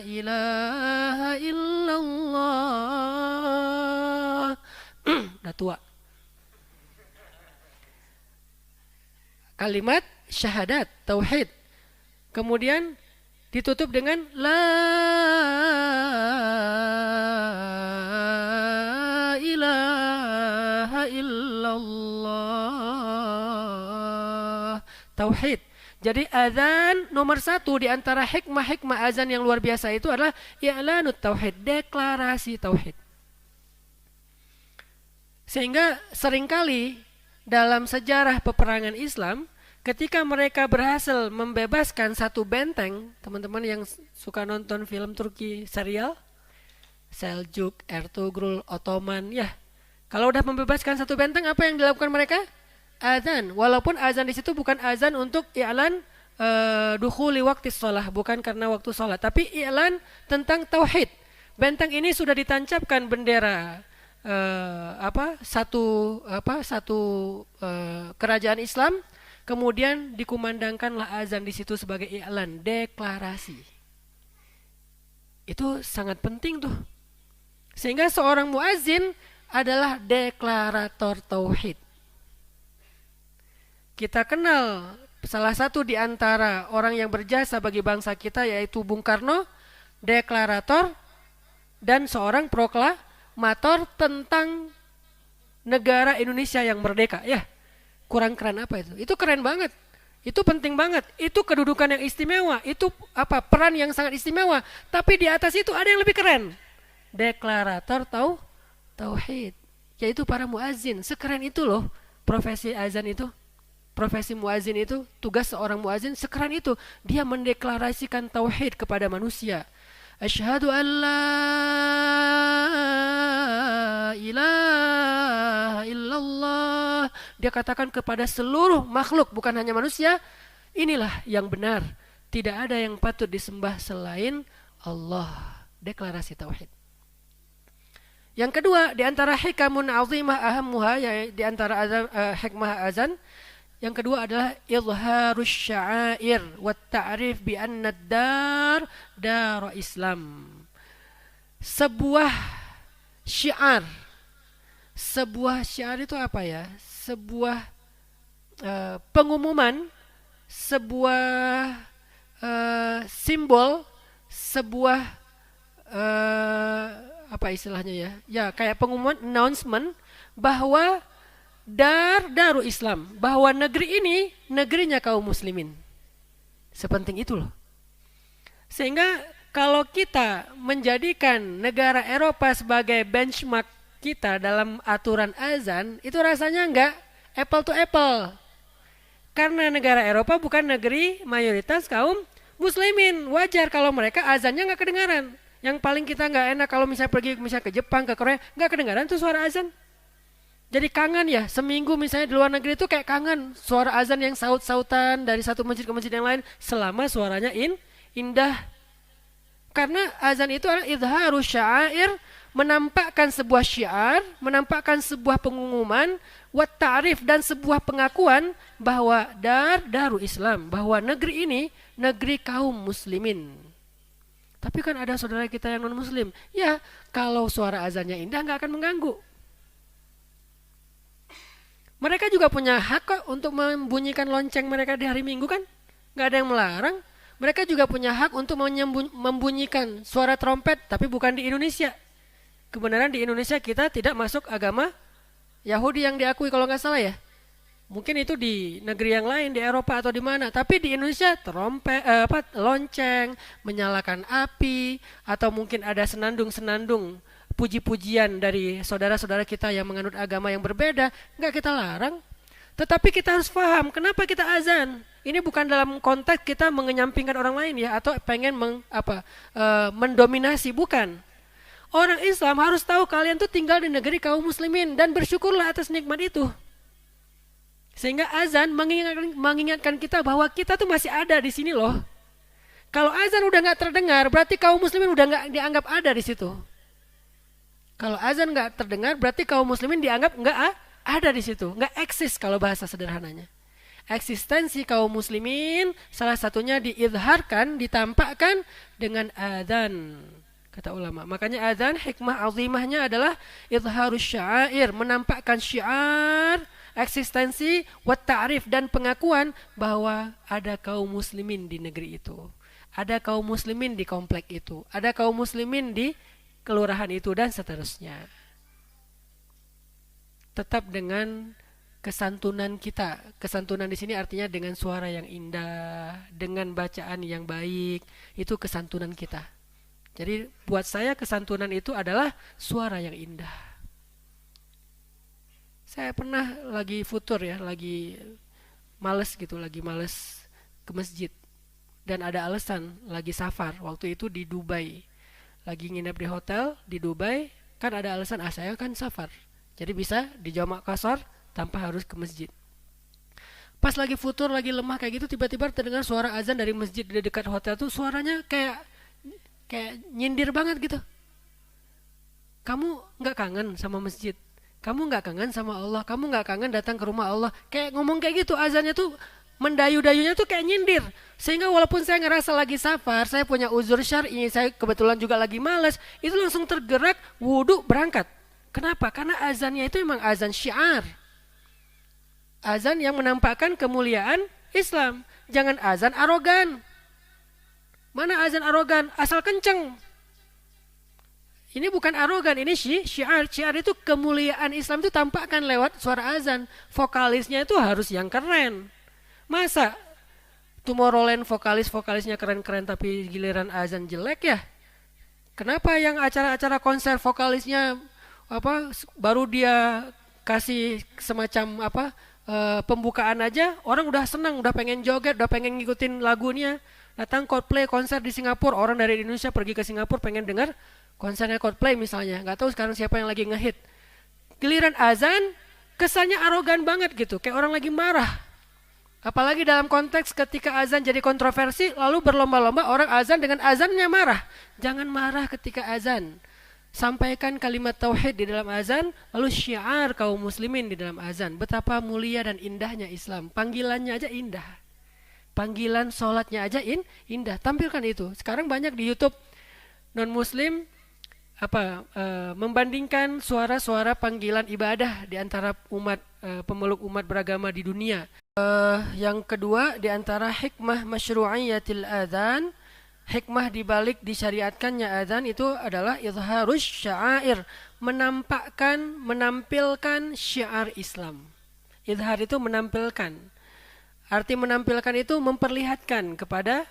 ilaha illallah. Udah tua. Kalimat syahadat, tauhid. Kemudian ditutup dengan la ilaha illallah. Tauhid. Jadi azan nomor satu di antara hikmah-hikmah azan yang luar biasa itu adalah i'lanut tauhid, deklarasi tauhid. Sehingga seringkali dalam sejarah peperangan Islam, ketika mereka berhasil membebaskan satu benteng, teman-teman yang suka nonton film Turki serial, Seljuk, Ertugrul, Ottoman, ya. Kalau udah membebaskan satu benteng, apa yang dilakukan mereka? Azan. Walaupun azan di situ bukan azan untuk i'lan dukhuli waktu sholat, bukan karena waktu sholat, tapi i'lan tentang tauhid. Benteng ini sudah ditancapkan bendera satu kerajaan Islam, kemudian dikumandangkanlah azan di situ sebagai i'lan, deklarasi. Itu sangat penting tuh. Sehingga seorang muazzin adalah deklarator tauhid. Kita kenal salah satu di antara orang yang berjasa bagi bangsa kita, yaitu Bung Karno, deklarator dan seorang proklamator tentang negara Indonesia yang merdeka. Ya, kurang keren apa itu? Itu keren banget. Itu penting banget. Itu kedudukan yang istimewa. Itu peran yang sangat istimewa. Tapi di atas itu ada yang lebih keren. Deklarator tauhid, yaitu para muazzin. Sekeren itu loh profesi azan itu. Profesi muazzin itu, tugas seorang muazzin sekeren itu. Dia mendeklarasikan tauhid kepada manusia. Asyhadu an la ilaha illallah. Dia katakan kepada seluruh makhluk, bukan hanya manusia, inilah yang benar. Tidak ada yang patut disembah selain Allah. Deklarasi tauhid. Yang kedua, di antara hikamun azimah ahammuha, di antara hikmah azan, yang kedua adalah izharus sya'air wa ta'rif bi anna ad-dar dar Islam. Sebuah Syiar. Sebuah syiar itu apa ya? Sebuah pengumuman, sebuah simbol, sebuah apa istilahnya ya? Ya kayak pengumuman, announcement bahwa Darul Islam, bahwa negeri ini negerinya kaum muslimin. Sepenting itu loh. Sehingga kalau kita menjadikan negara Eropa sebagai benchmark kita dalam aturan azan, itu rasanya enggak apple to apple. Karena negara Eropa bukan negeri mayoritas kaum muslimin. Wajar kalau mereka azannya enggak kedengaran. Yang paling kita enggak enak kalau misalnya pergi misalnya ke Jepang, ke Korea, enggak kedengaran tuh suara azan. Jadi kangen ya, seminggu misalnya di luar negeri itu kayak kangen suara azan yang saut-sautan dari satu masjid ke masjid yang lain selama suaranya indah. Karena azan itu adalah izharu sya'air, menampakkan sebuah syiar, menampakkan sebuah pengumuman, wat ta'rif dan sebuah pengakuan bahwa Darul Islam, bahwa negeri ini negeri kaum muslimin. Tapi kan ada saudara kita yang non muslim. Ya, kalau suara azannya indah nggak akan mengganggu. Mereka juga punya hak kok untuk membunyikan lonceng mereka di hari Minggu kan? Nggak ada yang melarang. Mereka juga punya hak untuk membunyikan suara trompet, tapi bukan di Indonesia. Kebenaran di Indonesia kita tidak masuk agama Yahudi yang diakui kalau nggak salah ya. Mungkin itu di negeri yang lain, di Eropa atau di mana. Tapi di Indonesia trompet, lonceng, menyalakan api, atau mungkin ada senandung-senandung puji-pujian dari saudara-saudara kita yang menganut agama yang berbeda, nggak kita larang. Tetapi kita harus paham kenapa kita azan. Ini bukan dalam konteks kita mengenyampingkan orang lain ya, atau pengen mendominasi, bukan. Orang Islam harus tahu kalian tuh tinggal di negeri kaum muslimin dan bersyukurlah atas nikmat itu. Sehingga azan mengingatkan kita bahwa kita tuh masih ada di sini loh. Kalau azan udah nggak terdengar, berarti kaum muslimin udah nggak dianggap ada di situ. Kalau azan nggak terdengar, berarti kaum muslimin dianggap nggak ada di situ, nggak eksis kalau bahasa sederhananya. Eksistensi kaum muslimin salah satunya diizharkan, ditampakkan dengan azan, kata ulama. Makanya azan hikmah azimahnya adalah izharus sya'air, menampakkan syiar, eksistensi, wat ta'rif dan pengakuan bahwa ada kaum muslimin di negeri itu. Ada kaum muslimin di komplek itu, ada kaum muslimin di kelurahan itu dan seterusnya. Tetap dengan kesantunan kita. Kesantunan di sini artinya dengan suara yang indah, dengan bacaan yang baik, itu kesantunan kita. Jadi buat saya kesantunan itu adalah suara yang indah. Saya pernah lagi futur ya, lagi males gitu, lagi males ke masjid. Dan ada alasan, lagi safar, waktu itu di Dubai. Lagi nginep di hotel di Dubai, kan ada alasan saya kan safar. Jadi bisa di jamak kasar tanpa harus ke masjid. Pas lagi futur, lagi lemah kayak gitu, tiba-tiba terdengar suara azan dari masjid di dekat hotel tuh, suaranya kayak nyindir banget gitu. Kamu nggak kangen sama masjid? Kamu nggak kangen sama Allah? Kamu nggak kangen datang ke rumah Allah? Kayak ngomong kayak gitu, azannya tuh mendayu-dayunya tuh kayak nyindir. Sehingga walaupun saya ngerasa lagi safar, saya punya uzur syar'i, saya kebetulan juga lagi malas, itu langsung tergerak, wudhu, berangkat. Kenapa? Karena azannya itu memang azan syiar. Azan yang menampakkan kemuliaan Islam. Jangan azan arogan. Mana azan arogan? Asal kenceng. Ini bukan arogan, ini syiar. Syiar itu kemuliaan Islam itu tampakkan lewat suara azan. Vokalisnya itu harus yang keren. Masa Tomorrowland vokalisnya keren-keren tapi giliran azan jelek ya? Kenapa yang acara-acara konser vokalisnya baru dia kasih semacam pembukaan aja orang udah senang, udah pengen joget, udah pengen ngikutin lagunya. Datang Coldplay konser di Singapura, orang dari Indonesia pergi ke Singapura pengen dengar konsernya Coldplay misalnya. Nggak tahu sekarang siapa yang lagi ngehit. Giliran azan kesannya arogan banget gitu, kayak orang lagi marah. Apalagi dalam konteks ketika azan jadi kontroversi, lalu berlomba-lomba orang azan dengan azannya marah. Jangan marah ketika azan. Sampaikan kalimat tauhid di dalam azan, lalu syiar kaum muslimin di dalam azan. Betapa mulia dan indahnya Islam. Panggilannya aja indah. Panggilan sholatnya aja indah. Tampilkan itu. Sekarang banyak di YouTube non muslim membandingkan suara-suara panggilan ibadah di antara umat pemeluk umat beragama di dunia. Yang kedua, di antara hikmah masyru'iyatil adzan, hikmah di balik disyariatkannya adzan itu adalah izharus sya'air, menampilkan syiar Islam. Izhar itu menampilkan. Arti menampilkan itu memperlihatkan kepada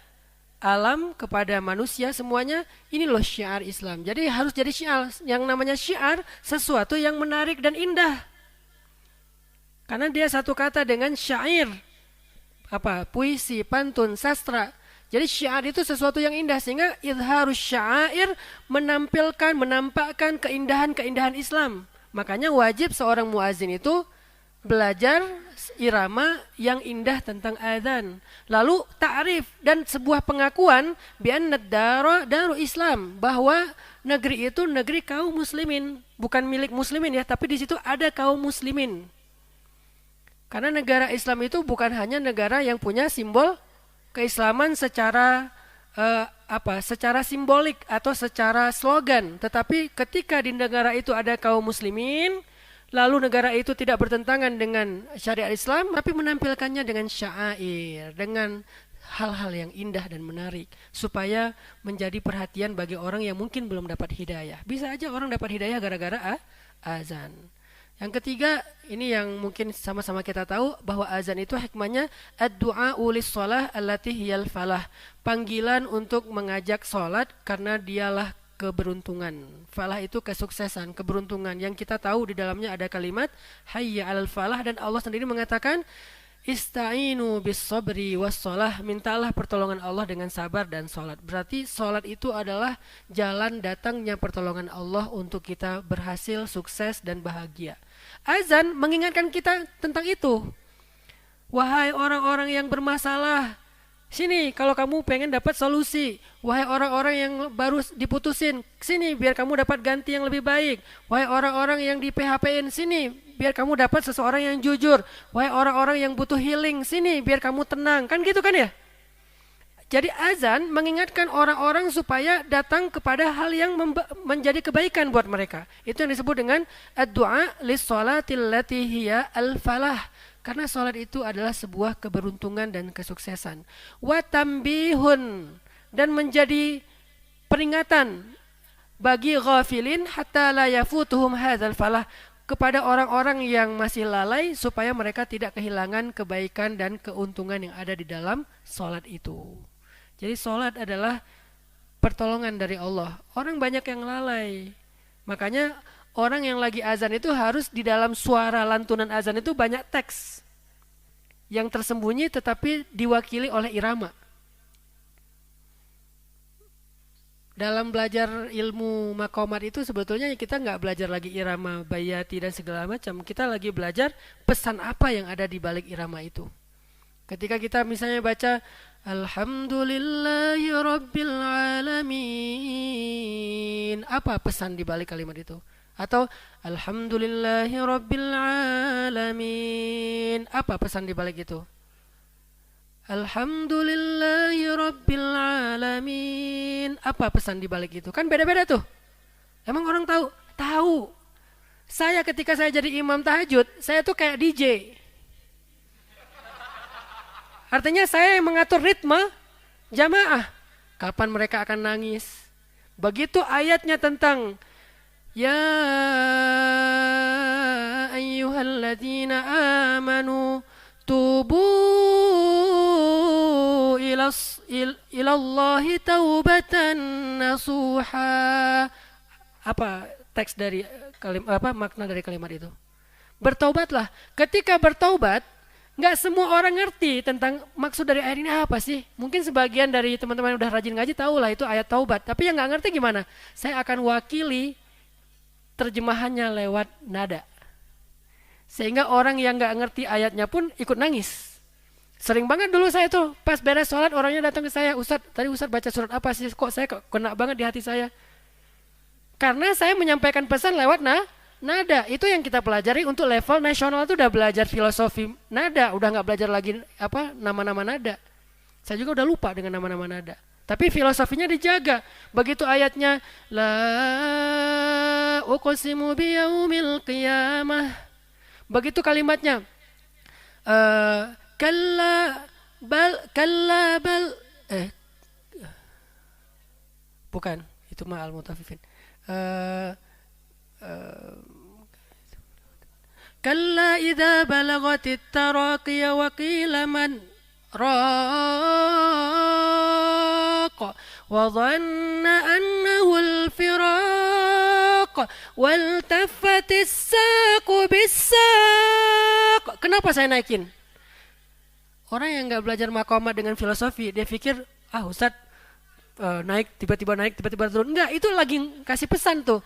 alam, kepada manusia semuanya, ini loh syiar Islam. Jadi harus jadi syiar. Yang namanya syiar, sesuatu yang menarik dan indah. Karena dia satu kata dengan syair. Puisi, pantun, sastra. Jadi syiar itu sesuatu yang indah. Sehingga izharus syair menampakkan keindahan-keindahan Islam. Makanya wajib seorang muazin itu belajar irama yang indah tentang adzan. Lalu ta'rif dan sebuah pengakuan bi'anna daru Islam, bahwa negeri itu negeri kaum muslimin, bukan milik muslimin ya, tapi di situ ada kaum muslimin. Karena negara Islam itu bukan hanya negara yang punya simbol keislaman secara secara simbolik atau secara slogan, tetapi ketika di negara itu ada kaum muslimin, lalu negara itu tidak bertentangan dengan syariat Islam, tapi menampilkannya dengan syair, dengan hal-hal yang indah dan menarik, supaya menjadi perhatian bagi orang yang mungkin belum dapat hidayah. Bisa aja orang dapat hidayah gara-gara azan. Yang ketiga, ini yang mungkin sama-sama kita tahu, bahwa azan itu hikmahnya ad-du'a'u lis-shalah allati hiyal falah. Panggilan untuk mengajak salat karena dialah keberuntungan. Falah itu kesuksesan, keberuntungan. Yang kita tahu di dalamnya ada kalimat hayya 'alal falah, dan Allah sendiri mengatakan ista'inu bis sabri was shalah, mintalah pertolongan Allah dengan sabar dan salat. Berarti salat itu adalah jalan datangnya pertolongan Allah untuk kita berhasil, sukses dan bahagia. Azan mengingatkan kita tentang itu. Wahai orang-orang yang bermasalah, sini kalau kamu pengen dapat solusi. Wahai orang-orang yang baru diputusin, sini biar kamu dapat ganti yang lebih baik. Wahai orang-orang yang di PHP-in, sini biar kamu dapat seseorang yang jujur. Wahai orang-orang yang butuh healing, sini biar kamu tenang. Kan gitu kan ya? Jadi azan mengingatkan orang-orang supaya datang kepada hal yang menjadi kebaikan buat mereka. Itu yang disebut dengan ad-du'a lis-shalatil lati hiya al-falah. Karena sholat itu adalah sebuah keberuntungan dan kesuksesan. Wa tambihun, dan menjadi peringatan bagi ghafilin hatta la yafutuhum hadzal falah, kepada orang-orang yang masih lalai supaya mereka tidak kehilangan kebaikan dan keuntungan yang ada di dalam sholat itu. Jadi sholat adalah pertolongan dari Allah. Orang banyak yang lalai. Makanya orang yang lagi azan itu harus di dalam suara lantunan azan itu banyak teks yang tersembunyi tetapi diwakili oleh irama. Dalam belajar ilmu maqamat itu sebetulnya kita nggak belajar lagi irama bayati dan segala macam. Kita lagi belajar pesan apa yang ada di balik irama itu. Ketika kita misalnya baca Alhamdulillahi Rabbil Alamin, apa pesan di balik kalimat itu? Atau Alhamdulillahi Rabbil Alamin, apa pesan di balik itu? Alhamdulillahi Rabbil Alamin, apa pesan di balik itu? Kan beda-beda tuh. Emang orang tahu? Tahu. Saya ketika saya jadi imam tahajud, saya tuh kayak DJ. Artinya saya yang mengatur ritme jamaah. Kapan mereka akan nangis? Begitu ayatnya tentang Ya ayyuhalladzina amanu tubu ilallahi taubatan nasuha. Apa teks dari makna dari kalimat itu? Bertaubatlah. Ketika bertaubat, nggak semua orang ngerti tentang maksud dari ayat ini apa sih. Mungkin sebagian dari teman-teman yang udah rajin ngaji tahu lah itu ayat taubat. Tapi yang nggak ngerti gimana? Saya akan wakili terjemahannya lewat nada. Sehingga orang yang nggak ngerti ayatnya pun ikut nangis. Sering banget dulu saya tuh pas beres sholat orangnya datang ke saya, Ustadz, tadi Ustadz baca surat apa sih? Kok saya kena banget di hati saya? Karena saya menyampaikan pesan lewat nada. Itu yang kita pelajari untuk level nasional itu udah belajar filosofi nada, udah nggak belajar lagi nama-nama nada. Saya juga udah lupa dengan nama-nama nada. Tapi filosofinya dijaga. Begitu ayatnya la uqsimu biyaumil qiyamah. Begitu kalimatnya kalla bal bukan, itu mah al-mutaffifin. Eh, eh, Kalla idza balagatit taraqiya wa qila man raq wa dhanna annahu al-firaq wal taffatis saqu bis-saq. Kenapa saya naikin? Orang yang nggak belajar maqamat dengan filosofi, dia pikir, Ustaz naik, tiba-tiba turun. Enggak, itu lagi kasih pesan tuh.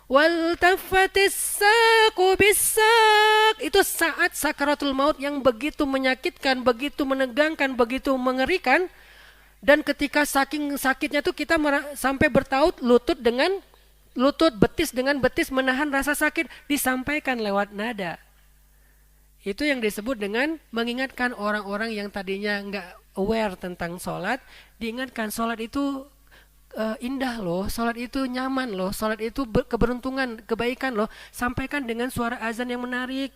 Wal tafatis saqu bis-saq. Itu saat sakaratul maut yang begitu menyakitkan, begitu menegangkan, begitu mengerikan. Dan ketika saking sakitnya tuh kita sampai bertaut lutut dengan lutut, betis dengan betis menahan rasa sakit, disampaikan lewat nada. Itu yang disebut dengan mengingatkan orang-orang yang tadinya nggak aware tentang sholat, diingatkan sholat itu indah loh, sholat itu nyaman loh, sholat itu keberuntungan, kebaikan loh. Sampaikan dengan suara azan yang menarik.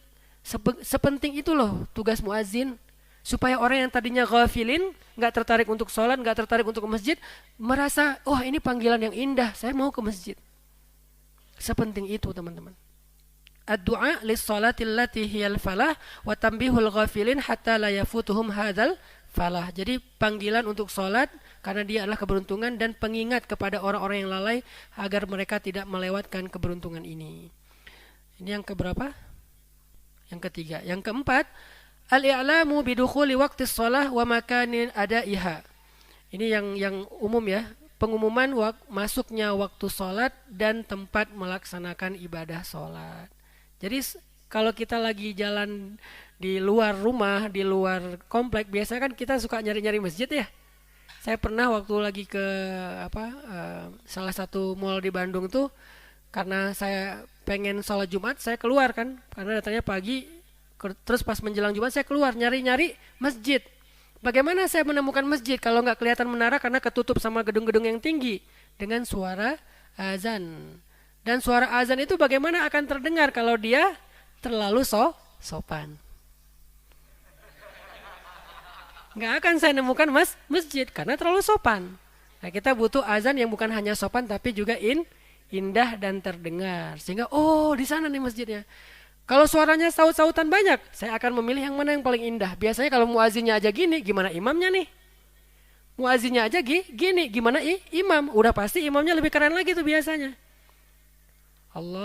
Sepenting itu loh tugas muazin, supaya orang yang tadinya ghafilin, nggak tertarik untuk sholat, nggak tertarik untuk ke masjid, merasa, ini panggilan yang indah, saya mau ke masjid. Sepenting itu teman-teman. Ad-du'a lis-salati allati hiyal falah wa tanbihul ghafilin hatta la yafutuhum hadzal falah. Jadi panggilan untuk salat karena dia adalah keberuntungan, dan pengingat kepada orang-orang yang lalai agar mereka tidak melewatkan keberuntungan ini. Ini yang keberapa? Yang ketiga. Yang keempat, al-i'lamu bidukhuli waqtis shalah wa makanin adaiha. Ini yang umum ya. Pengumuman masuknya waktu salat dan tempat melaksanakan ibadah salat. Jadi kalau kita lagi jalan di luar rumah, di luar komplek, biasanya kan kita suka nyari-nyari masjid ya. Saya pernah waktu lagi ke salah satu mall di Bandung tuh, karena saya pengen sholat Jumat, saya keluar kan, karena datangnya pagi, terus pas menjelang Jumat saya keluar nyari-nyari masjid. Bagaimana saya menemukan masjid kalau nggak kelihatan menara karena ketutup sama gedung-gedung yang tinggi? Dengan suara azan. Dan suara azan itu bagaimana akan terdengar kalau dia terlalu sopan? Nggak akan saya nemukan masjid karena terlalu sopan. Nah, kita butuh azan yang bukan hanya sopan tapi juga indah dan terdengar. Sehingga di sana nih masjidnya. Kalau suaranya saut-sautan banyak, saya akan memilih yang mana yang paling indah. Biasanya kalau muazinnya aja gini, gimana imamnya nih? Muazinnya aja gini, gimana imam? Udah pasti imamnya lebih keren lagi tuh biasanya. Allahu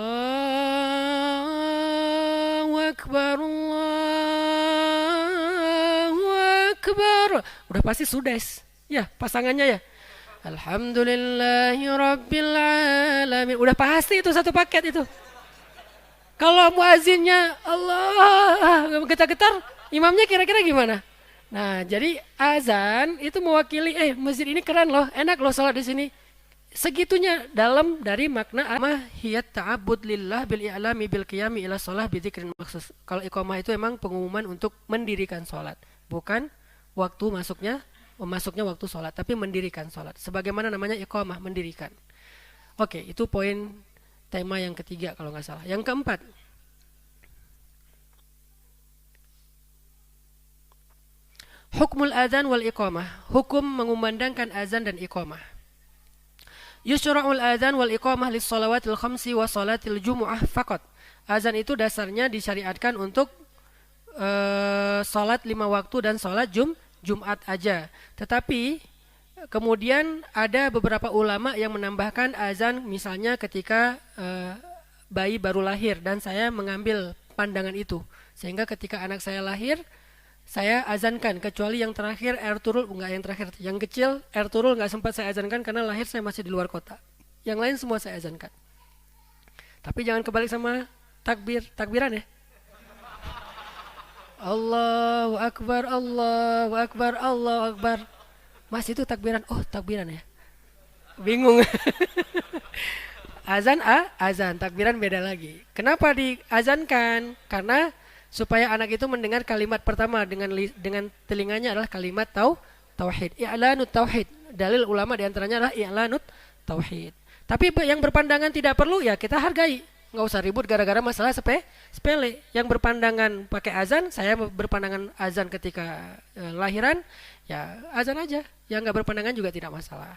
Akbar, Allahu Akbar. Udah pasti sudes. Ya, pasangannya ya. Alhamdulillahi Rabbil Alamin. Udah pasti itu satu paket itu. Kalau muazinnya Allah getar-getar, imamnya kira-kira gimana? Nah, jadi azan itu mewakili masjid ini keren loh, enak loh salat di sini. Segitunya dalam dari makna mahiyat ta'abbud lillah bil i'lami bil qiyami ila shalah bi dzikrin makhsus. Kalau iqamah itu emang pengumuman untuk mendirikan salat, bukan waktu masuknya waktu salat, tapi mendirikan salat. Sebagaimana namanya iqamah, mendirikan. Oke, itu poin tema yang ketiga kalau nggak salah. Yang keempat, hukmul adzan wal iqamah, hukum mengumandangkan azan dan iqamah. Yushra'ul adzan wal iqamah lis shalawatil khamsi wa salatil jumu'ah faqat. Azan itu dasarnya disyariatkan untuk salat 5 waktu dan salat Jumat aja. Tetapi kemudian ada beberapa ulama yang menambahkan azan misalnya ketika bayi baru lahir, dan saya mengambil pandangan itu. Sehingga ketika anak saya lahir, saya azankan, kecuali yang terakhir air turun, enggak yang terakhir, yang kecil air turun enggak sempat saya azankan karena lahir saya masih di luar kota. Yang lain semua saya azankan. Tapi jangan kebalik sama takbiran ya. Allahu Akbar, Allahu Akbar, Allahu Akbar. Mas itu takbiran, takbiran ya. Bingung. Azan, takbiran beda lagi. Kenapa diazankan? Karena supaya anak itu mendengar kalimat pertama dengan telinganya adalah kalimat tauhid. I'lanut tauhid. dalil ulama diantaranya adalah i'lanut tauhid. Tapi yang berpandangan tidak perlu ya kita hargai. Nggak usah ribut gara-gara masalah sepele. Yang berpandangan pakai azan, saya berpandangan azan ketika lahiran, ya azan aja. Yang nggak berpandangan juga tidak masalah.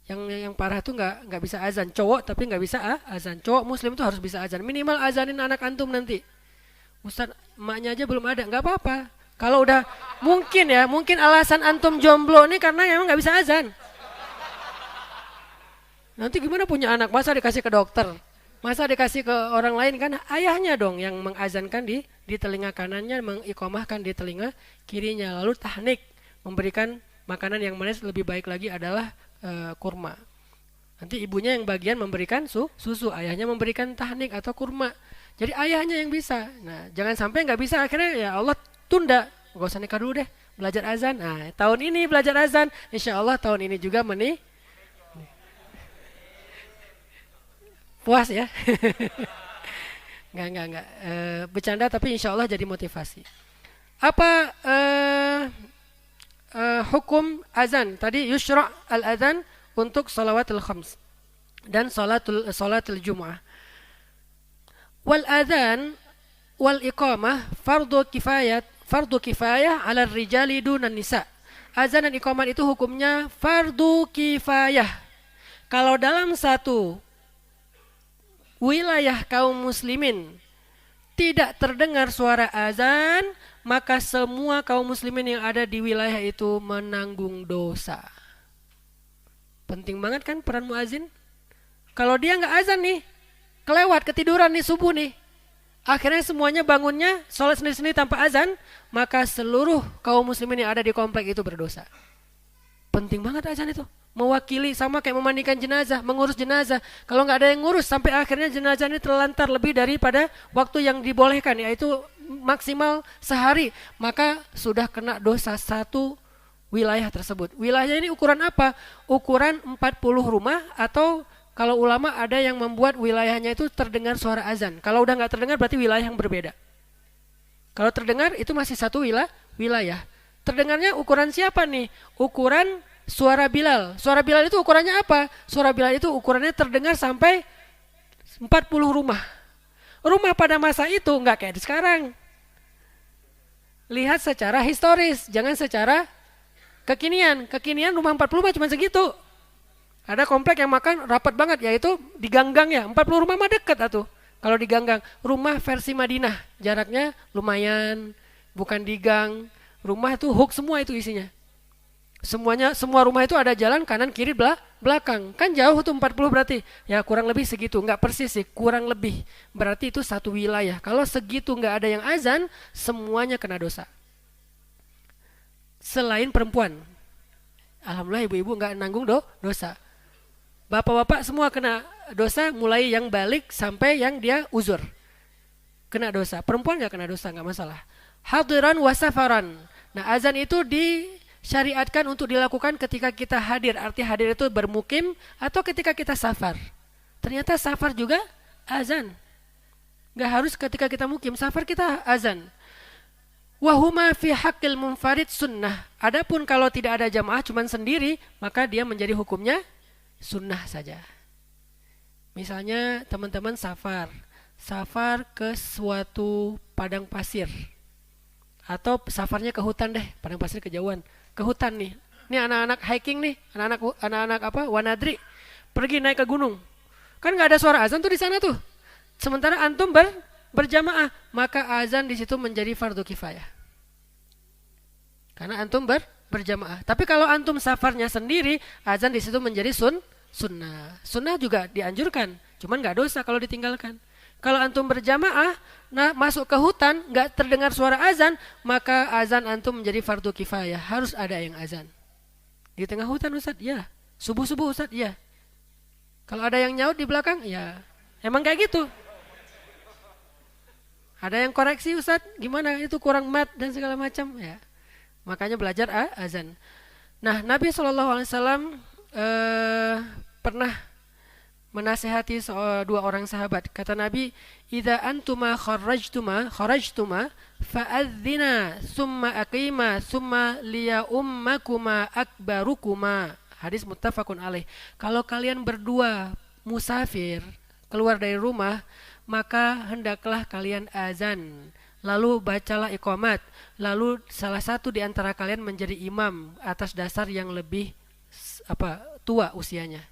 Yang parah tuh nggak bisa azan. Cowok tapi nggak bisa azan. Cowok muslim tuh harus bisa azan. Minimal azanin anak antum nanti. Ustaz, emaknya aja belum ada, nggak apa-apa. Kalau udah mungkin alasan antum jomblo nih karena emang nggak bisa azan. Nanti gimana punya anak? Masa dikasih ke dokter? Masa dikasih ke orang lain? Kan ayahnya dong yang mengazankan di telinga kanannya, mengiqomahkan di telinga kirinya. Lalu tahnik, memberikan makanan yang manis, lebih baik lagi adalah kurma. Nanti ibunya yang bagian memberikan susu, ayahnya memberikan tahnik atau kurma. Jadi ayahnya yang bisa. Nah, jangan sampai nggak bisa akhirnya ya Allah tunda. Gak usah nikah dulu deh, belajar azan. Nah, tahun ini belajar azan, insya Allah tahun ini juga puas ya. Enggak. Bercanda tapi insya Allah jadi motivasi. Apa hukum azan? Tadi yushra' al-azan untuk salawatul khams dan salatul jumu'ah. Wal azan wal iqamah fardu kifayah 'ala rijali dunan nisa. Azan dan iqamah itu hukumnya fardu kifayah. Kalau dalam satu wilayah kaum muslimin tidak terdengar suara azan, maka semua kaum muslimin yang ada di wilayah itu menanggung dosa. Penting banget kan peran muazin? Kalau dia nggak azan nih, kelewat ketiduran nih subuh nih, akhirnya semuanya bangunnya sholat sendiri-sendiri tanpa azan, maka seluruh kaum muslimin yang ada di komplek itu berdosa. Penting banget azan itu. Mewakili, sama kayak memandikan jenazah, mengurus jenazah. Kalau nggak ada yang ngurus sampai akhirnya jenazah ini terlantar lebih daripada waktu yang dibolehkan, yaitu maksimal sehari, maka sudah kena dosa satu wilayah tersebut. Wilayah ini ukuran apa? Ukuran 40 rumah, atau kalau ulama ada yang membuat wilayahnya itu terdengar suara azan. Kalau udah nggak terdengar berarti wilayah yang berbeda. Kalau terdengar itu masih satu wilayah. Terdengarnya ukuran siapa nih? Ukuran suara Bilal. Suara Bilal itu ukurannya apa? Suara Bilal itu ukurannya terdengar sampai 40 rumah. Rumah pada masa itu nggak kayak di sekarang. Lihat secara historis, jangan secara kekinian. Kekinian rumah 40 rumah cuma segitu. Ada komplek yang makan rapat banget, yaitu di ganggang ya. 40 rumah mah dekat atuh. Kalau di ganggang, rumah versi Madinah, jaraknya lumayan, bukan di gang. Rumah itu hook semua itu isinya. Semua rumah itu ada jalan kanan kiri belakang. Kan jauh tuh 40 berarti. Ya kurang lebih segitu, enggak persis sih, kurang lebih. Berarti itu satu wilayah. Kalau segitu enggak ada yang azan, semuanya kena dosa. Selain perempuan. Alhamdulillah ibu-ibu enggak nanggung dosa. Bapak-bapak semua kena dosa, mulai yang balik sampai yang dia uzur. Kena dosa. Perempuan enggak kena dosa, enggak masalah. Hadiran wa safaran. Nah, azan itu disyariatkan untuk dilakukan ketika kita hadir. Arti hadir itu bermukim atau ketika kita safar. Ternyata safar juga azan. Gak harus ketika kita mukim, safar kita azan. Wahuma fi haqqil munfarid sunnah. Adapun kalau tidak ada jamaah cuman sendiri, maka dia menjadi hukumnya sunnah saja. Misalnya teman-teman safar ke suatu padang pasir. Atau safarnya ke hutan deh, padang pasir kejauhan. Ke hutan nih. Ini anak-anak hiking nih, anak-anak wanadri. Pergi naik ke gunung. Kan enggak ada suara azan tuh di sana tuh. Sementara antum berjamaah, maka azan di situ menjadi fardu kifayah. Karena antum berjamaah. Tapi kalau antum safarnya sendiri, azan di situ menjadi sunnah. Sunnah juga dianjurkan, cuman enggak dosa kalau ditinggalkan. Kalau antum berjamaah, masuk ke hutan, nggak terdengar suara azan, maka azan antum menjadi fardu kifayah. Harus ada yang azan. Di tengah hutan Ustaz, ya. Subuh-subuh Ustaz, ya. Kalau ada yang nyaut di belakang, ya. Emang kayak gitu. Ada yang koreksi Ustaz, gimana itu kurang mat dan segala macam, ya. Makanya belajar azan. Nah, Nabi SAW pernah menasihati dua orang sahabat. Kata Nabi, "Idza antuma kharajtuma fa'adzina summa aqima summa liya ummakuma akbarukuma Hadis muttafaqun alaih. Kalau kalian berdua musafir keluar dari rumah, maka hendaklah kalian azan. Lalu bacalah iqamat. Lalu salah satu di antara kalian menjadi imam atas dasar yang lebih tua usianya.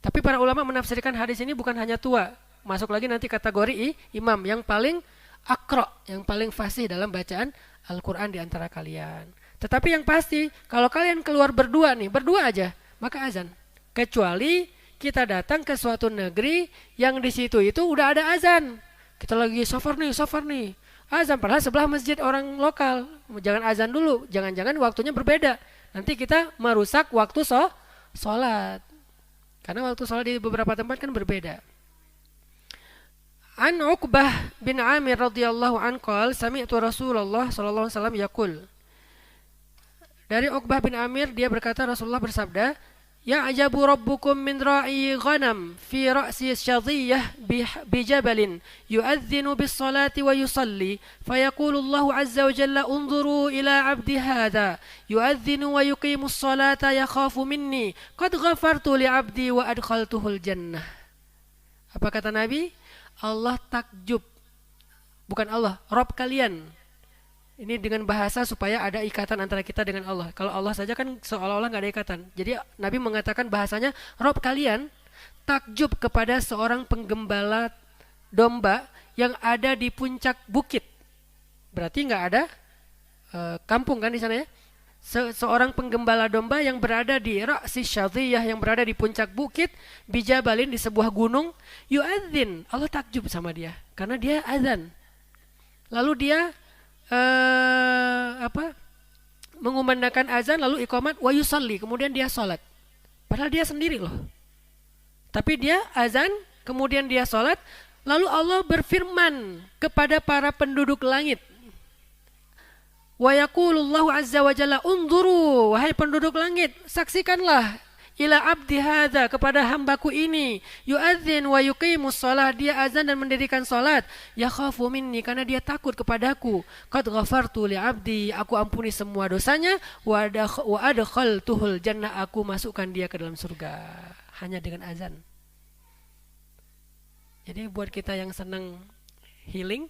Tapi para ulama menafsirkan hadis ini bukan hanya tua, masuk lagi nanti kategori imam yang paling akro, yang paling fasih dalam bacaan Al-Quran di antara kalian. Tetapi yang pasti, kalau kalian keluar berdua nih, berdua aja, maka azan. Kecuali kita datang ke suatu negeri yang di situ itu udah ada azan. Kita lagi safar nih. Azan padahal sebelah masjid orang lokal. Jangan azan dulu, jangan-jangan waktunya berbeda. Nanti kita merusak waktu sholat. Karena waktu sholat di beberapa tempat kan berbeda. An Uqbah bin Amir radhiyallahu anhu qala sami'tu Rasulullah sallallahu alaihi wasallam yaqul. Dari Uqbah bin Amir dia berkata Rasulullah bersabda, "Ya'jabu rabbukum min ra'i ghanam fi ra'si syadhiyah bi jabalin yu'adhdhinu bis salati wa yusalli fayaqulu Allahu 'azza wa jalla unzuru ila 'abdi hadha yu'adhdhinu wa yuqimus salata yakhafu minni qad ghafartu li 'abdi wa adkhaltuhul jannah." Apa kata Nabi? Allah takjub, bukan Allah, Rabb kalian. Ini dengan bahasa supaya ada ikatan antara kita dengan Allah. Kalau Allah saja kan seolah-olah gak ada ikatan. Jadi Nabi mengatakan bahasanya, Rabb kalian takjub kepada seorang penggembala domba yang ada di puncak bukit. Berarti gak ada kampung kan di sana ya. Seorang penggembala domba yang berada di Ra'si Syadhiyah, yang berada di puncak bukit, bijabalin, di sebuah gunung, yu'adzin, Allah takjub sama dia karena dia azan. Lalu dia mengumandangkan azan, lalu iqamat, wa yusalli, kemudian dia salat. Padahal dia sendiri loh. Tapi dia azan, kemudian dia salat, lalu Allah berfirman kepada para penduduk langit. Wa yaqulullahu azza wa jalla unzuru, wahai penduduk langit, saksikanlah ila abdi hadza, kepada hambaku ini, yu'adzin wa yuqimus shalah, dia azan dan mendirikan salat, yakhafu minni, karena dia takut kepadaku, qad ghafartu li abdi, aku ampuni semua dosanya, wa adkhaltuhul jannah, aku masukkan dia ke dalam surga hanya dengan azan. Jadi buat kita yang senang healing,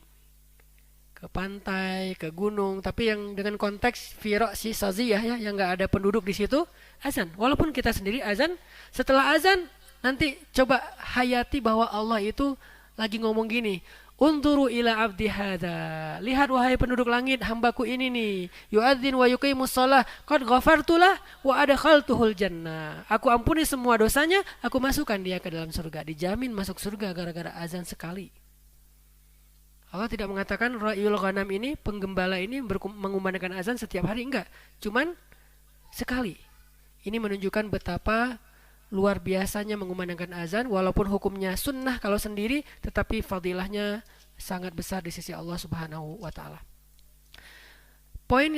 ke pantai, ke gunung, tapi yang dengan konteks si saziyah ya, yang nggak ada penduduk di situ, azan. Walaupun kita sendiri azan, setelah azan nanti coba hayati bahwa Allah itu lagi ngomong gini, unzuru ila abdi hadza, lihat wahai penduduk langit, hambaku ini nih, yu'adzin wa yuqimus shalah, qad ghafartulah wa adkhaltuhul jannah, aku ampuni semua dosanya, aku masukkan dia ke dalam surga, dijamin masuk surga gara-gara azan sekali. Allah tidak mengatakan ra'yul ghanam ini, penggembala ini mengumandangkan azan setiap hari, enggak. Cuman sekali. Ini menunjukkan betapa luar biasanya mengumandangkan azan, walaupun hukumnya sunnah kalau sendiri, tetapi fadilahnya sangat besar di sisi Allah Subhanahu wa taala. Poin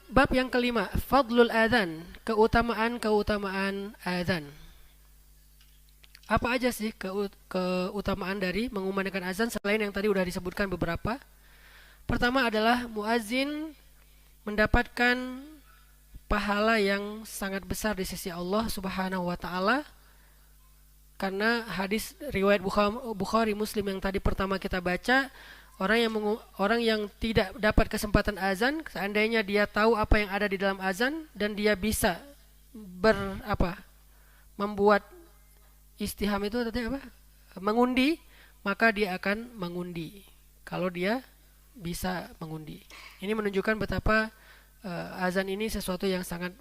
bab yang kelima, fadlul azan, keutamaan azan. Apa aja sih keutamaan dari mengumandangkan azan selain yang tadi udah disebutkan beberapa? Pertama adalah muazin mendapatkan pahala yang sangat besar di sisi Allah Subhanahu wa taala. Karena hadis riwayat Bukhari Muslim yang tadi pertama kita baca, orang yang tidak dapat kesempatan azan, seandainya dia tahu apa yang ada di dalam azan dan dia bisa membuat istiham itu tadi mengundi, maka dia akan mengundi kalau dia bisa mengundi. Ini menunjukkan betapa azan ini sesuatu yang sangat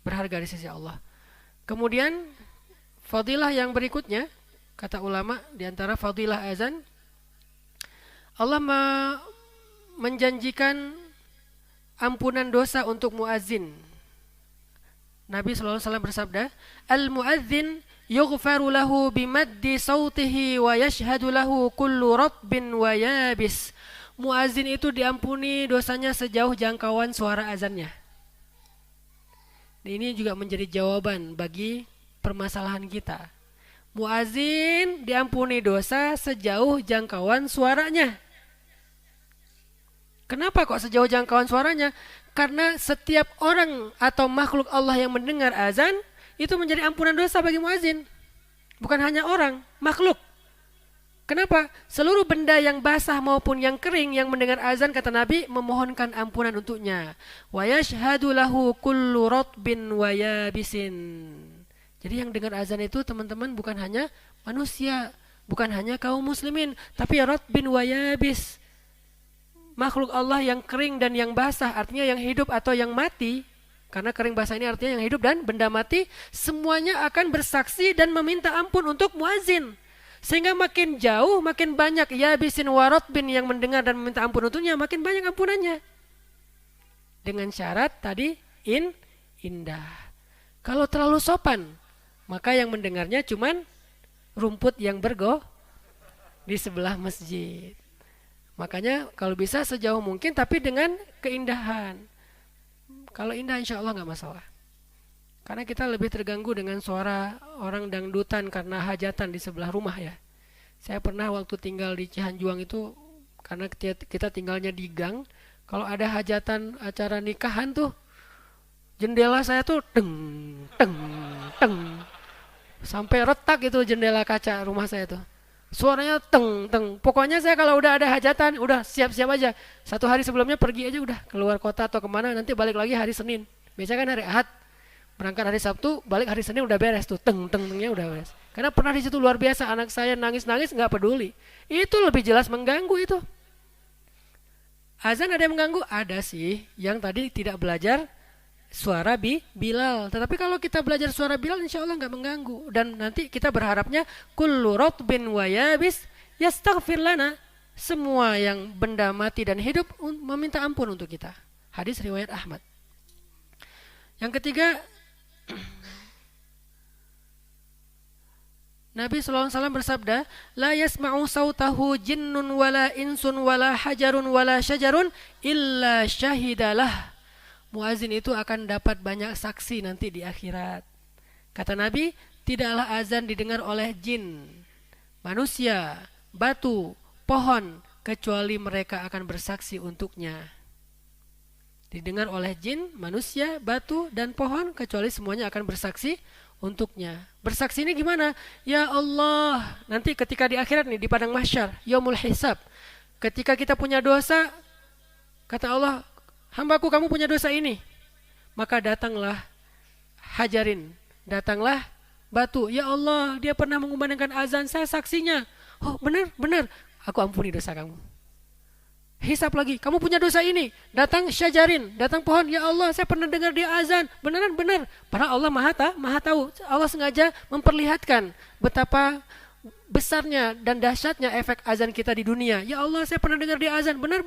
berharga di sisi Allah. Kemudian fadilah yang berikutnya, kata ulama, di antara fadilah azan, Allah menjanjikan ampunan dosa untuk muazzin. Nabi SAW bersabda, al-muazzin yughfaru lahu bimaddi sautihi wa yashhadu lahu kullu ratbin wa yabis. Muazin itu diampuni dosanya sejauh jangkauan suara azannya. Ini juga menjadi jawaban bagi permasalahan kita. Muazin diampuni dosa sejauh jangkauan suaranya. Kenapa kok sejauh jangkauan suaranya? Karena setiap orang atau makhluk Allah yang mendengar azan itu menjadi ampunan dosa bagi muazin. Bukan hanya orang, makhluk. Kenapa? Seluruh benda yang basah maupun yang kering yang mendengar azan, kata Nabi, memohonkan ampunan untuknya. Wa yashhadu lahu kullu ratbin wa yabisin. Jadi yang dengar azan itu teman-teman bukan hanya manusia, bukan hanya kaum muslimin, tapi ratbin wa yabis. Makhluk Allah yang kering dan yang basah, artinya yang hidup atau yang mati. Karena kering basah ini artinya yang hidup dan benda mati, semuanya akan bersaksi dan meminta ampun untuk muazin. Sehingga makin jauh, makin banyak ya bisin warotbin yang mendengar dan meminta ampun untuknya, makin banyak ampunannya. Dengan syarat tadi indah. Kalau terlalu sopan, maka yang mendengarnya cuman rumput yang di sebelah masjid. Makanya kalau bisa sejauh mungkin tapi dengan keindahan. Kalau indah insya Allah nggak masalah. Karena kita lebih terganggu dengan suara orang dangdutan karena hajatan di sebelah rumah ya. Saya pernah waktu tinggal di Cihanjuang itu, karena kita tinggalnya di gang, kalau ada hajatan acara nikahan tuh, jendela saya tuh teng, teng, teng. Sampai retak itu jendela kaca rumah saya tuh. Suaranya teng, teng. Pokoknya saya kalau udah ada hajatan, udah siap-siap aja. Satu hari sebelumnya pergi aja udah, keluar kota atau kemana, nanti balik lagi hari Senin. Biasanya kan hari Ahad. Berangkat hari Sabtu, balik hari Senin udah beres tuh, teng-tengnya udah beres. Karena pernah di situ luar biasa, anak saya nangis-nangis nggak peduli. Itu lebih jelas mengganggu itu. Azan ada yang mengganggu? Ada sih, yang tadi tidak belajar suara Bilal. Tetapi kalau kita belajar suara Bilal, insya Allah nggak mengganggu. Dan nanti kita berharapnya kullu ratbin wa yabis yastaghfir lana. Semua yang benda mati dan hidup meminta ampun untuk kita. Hadis riwayat Ahmad. Yang ketiga, Nabi SAW bersabda, La yasma'u sautahu jinnun wala insun wala hajarun wala syajarun illa syahidalah. Muazin itu akan dapat banyak saksi nanti di akhirat. Kata Nabi, tidaklah azan didengar oleh jin, manusia, batu, pohon, kecuali mereka akan bersaksi untuknya. Didengar oleh jin, manusia, batu, dan pohon, kecuali semuanya akan bersaksi untuknya. Bersaksi ini gimana? Ya Allah, nanti ketika di akhirat nih, di padang mahsyar, yaumul hisab, ketika kita punya dosa, kata Allah, hambaku kamu punya dosa ini, maka datanglah hajarin, datanglah batu. Ya Allah, dia pernah mengumandangkan azan, saya saksinya. Oh benar, aku ampuni dosa kamu. Hisap lagi, kamu punya dosa ini, datang syajarin, datang pohon. Ya Allah, saya pernah dengar dia azan, benar. Padahal Allah maha tahu. Allah sengaja memperlihatkan betapa besarnya dan dahsyatnya efek azan kita di dunia. Ya Allah, saya pernah dengar dia azan, benar.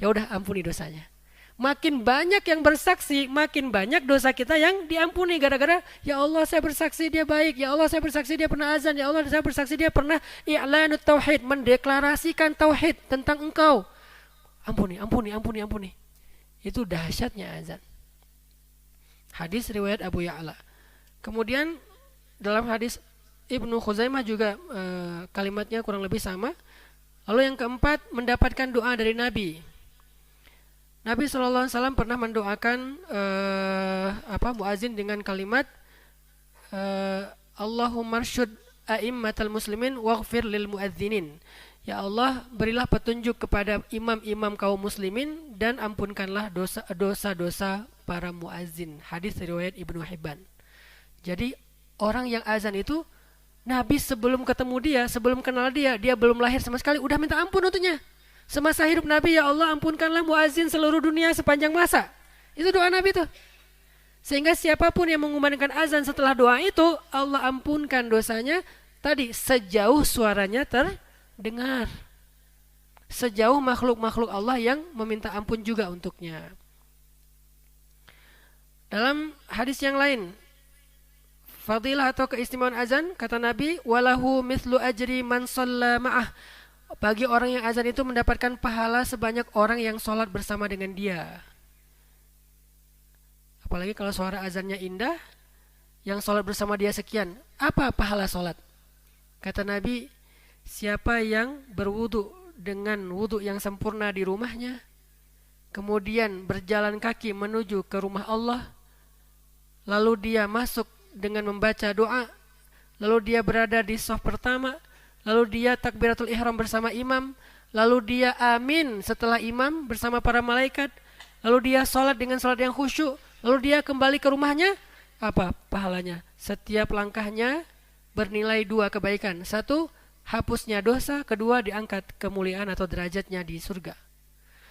Ya udah, ampuni dosanya. Makin banyak yang bersaksi, makin banyak dosa kita yang diampuni. Gara-gara, ya Allah saya bersaksi dia baik, ya Allah saya bersaksi dia pernah azan, ya Allah saya bersaksi dia pernah i'lanut tauhid, mendeklarasikan tauhid tentang engkau. Ampuni. Itu dahsyatnya azan. Hadis riwayat Abu Ya'la. Kemudian dalam hadis Ibnu Khuzaimah juga kalimatnya kurang lebih sama. Lalu yang keempat, mendapatkan doa dari Nabi. Nabi SAW pernah mendoakan muazin dengan kalimat Allahumma rsyud a'immatal muslimin waghfir lil muadzinin. Ya Allah, berilah petunjuk kepada imam-imam kaum muslimin dan ampunkanlah dosa-dosa para muazin. Hadis riwayat Ibnu Hibban. Jadi orang yang azan itu, Nabi sebelum ketemu dia, sebelum kenal dia belum lahir sama sekali, udah minta ampun untuknya. Semasa hidup Nabi, ya Allah ampunkanlah muazin seluruh dunia sepanjang masa. Itu doa Nabi tuh. Sehingga siapapun yang mengumandangkan azan setelah doa itu, Allah ampunkan dosanya tadi sejauh suaranya terdengar. Sejauh makhluk-makhluk Allah yang meminta ampun juga untuknya. Dalam hadis yang lain, fadilah atau keistimewaan azan, kata Nabi, walahu mithlu ajri man shalla ma'ah. Bagi orang yang azan itu mendapatkan pahala sebanyak orang yang sholat bersama dengan dia. Apalagi kalau suara azannya indah, yang sholat bersama dia sekian. Apa pahala sholat? Kata Nabi, siapa yang berwudu dengan wudu yang sempurna di rumahnya, kemudian berjalan kaki menuju ke rumah Allah, lalu dia masuk dengan membaca doa, lalu dia berada di shaf pertama, lalu dia takbiratul ihram bersama imam, lalu dia amin setelah imam bersama para malaikat, lalu dia sholat dengan sholat yang khusyuk, lalu dia kembali ke rumahnya, apa pahalanya? Setiap langkahnya bernilai 2 kebaikan. 1, hapusnya dosa. 2, diangkat kemuliaan atau derajatnya di surga.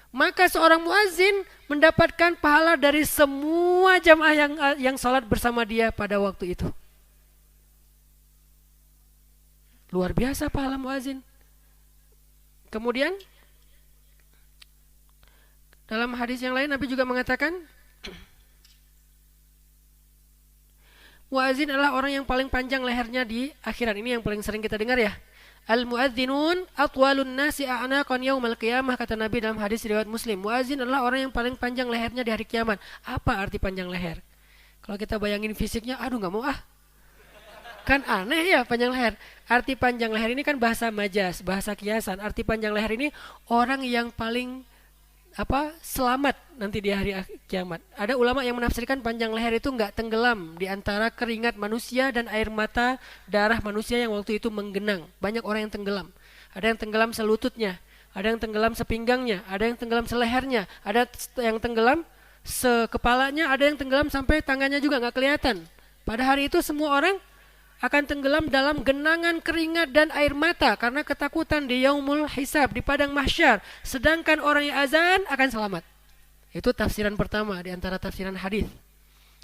Maka seorang muazin mendapatkan pahala dari semua jamaah yang salat bersama dia pada waktu itu. Luar biasa pahala muazin. Kemudian dalam hadis yang lain Nabi juga mengatakan, muazin adalah orang yang paling panjang lehernya di akhirat. Ini yang paling sering kita dengar ya. Al-muadzinun atwalun nasi a'naqan yaumal qiyamah, kata Nabi dalam hadis riwayat Muslim. Muazin adalah orang yang paling panjang lehernya di hari kiamat. Apa arti panjang leher? Kalau kita bayangin fisiknya, aduh nggak mau ah. Kan aneh ya panjang leher. Arti panjang leher ini kan bahasa majas, bahasa kiasan. Arti panjang leher ini orang yang paling selamat nanti di hari kiamat. Ada ulama yang menafsirkan panjang leher itu nggak tenggelam di antara keringat manusia dan air mata darah manusia yang waktu itu menggenang. Banyak orang yang tenggelam. Ada yang tenggelam selututnya, ada yang tenggelam sepinggangnya, ada yang tenggelam selehernya, ada yang tenggelam sekepalanya, ada yang tenggelam sampai tangannya juga nggak kelihatan. Pada hari itu semua orang akan tenggelam dalam genangan keringat dan air mata karena ketakutan di yaumul hisab, di padang mahsyar. Sedangkan orang yang azan akan selamat. Itu tafsiran pertama di antara tafsiran hadis.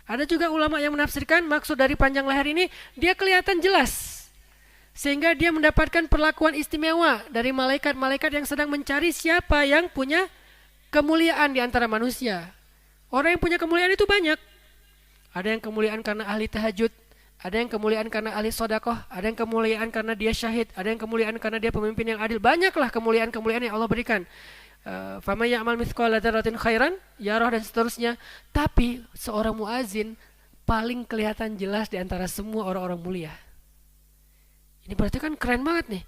Ada juga ulama yang menafsirkan maksud dari panjang leher ini, dia kelihatan jelas sehingga dia mendapatkan perlakuan istimewa dari malaikat-malaikat yang sedang mencari siapa yang punya kemuliaan di antara manusia. Orang yang punya kemuliaan itu banyak. Ada yang kemuliaan karena ahli tahajud, ada yang kemuliaan karena ahli sodakoh, ada yang kemuliaan karena dia syahid, ada yang kemuliaan karena dia pemimpin yang adil. Banyaklah kemuliaan-kemuliaan yang Allah berikan. Faman ya'mal mithqala dzarratin khairan yarah, dan seterusnya. Tapi seorang muazin paling kelihatan jelas di antara semua orang-orang mulia. Ini berarti kan keren banget nih.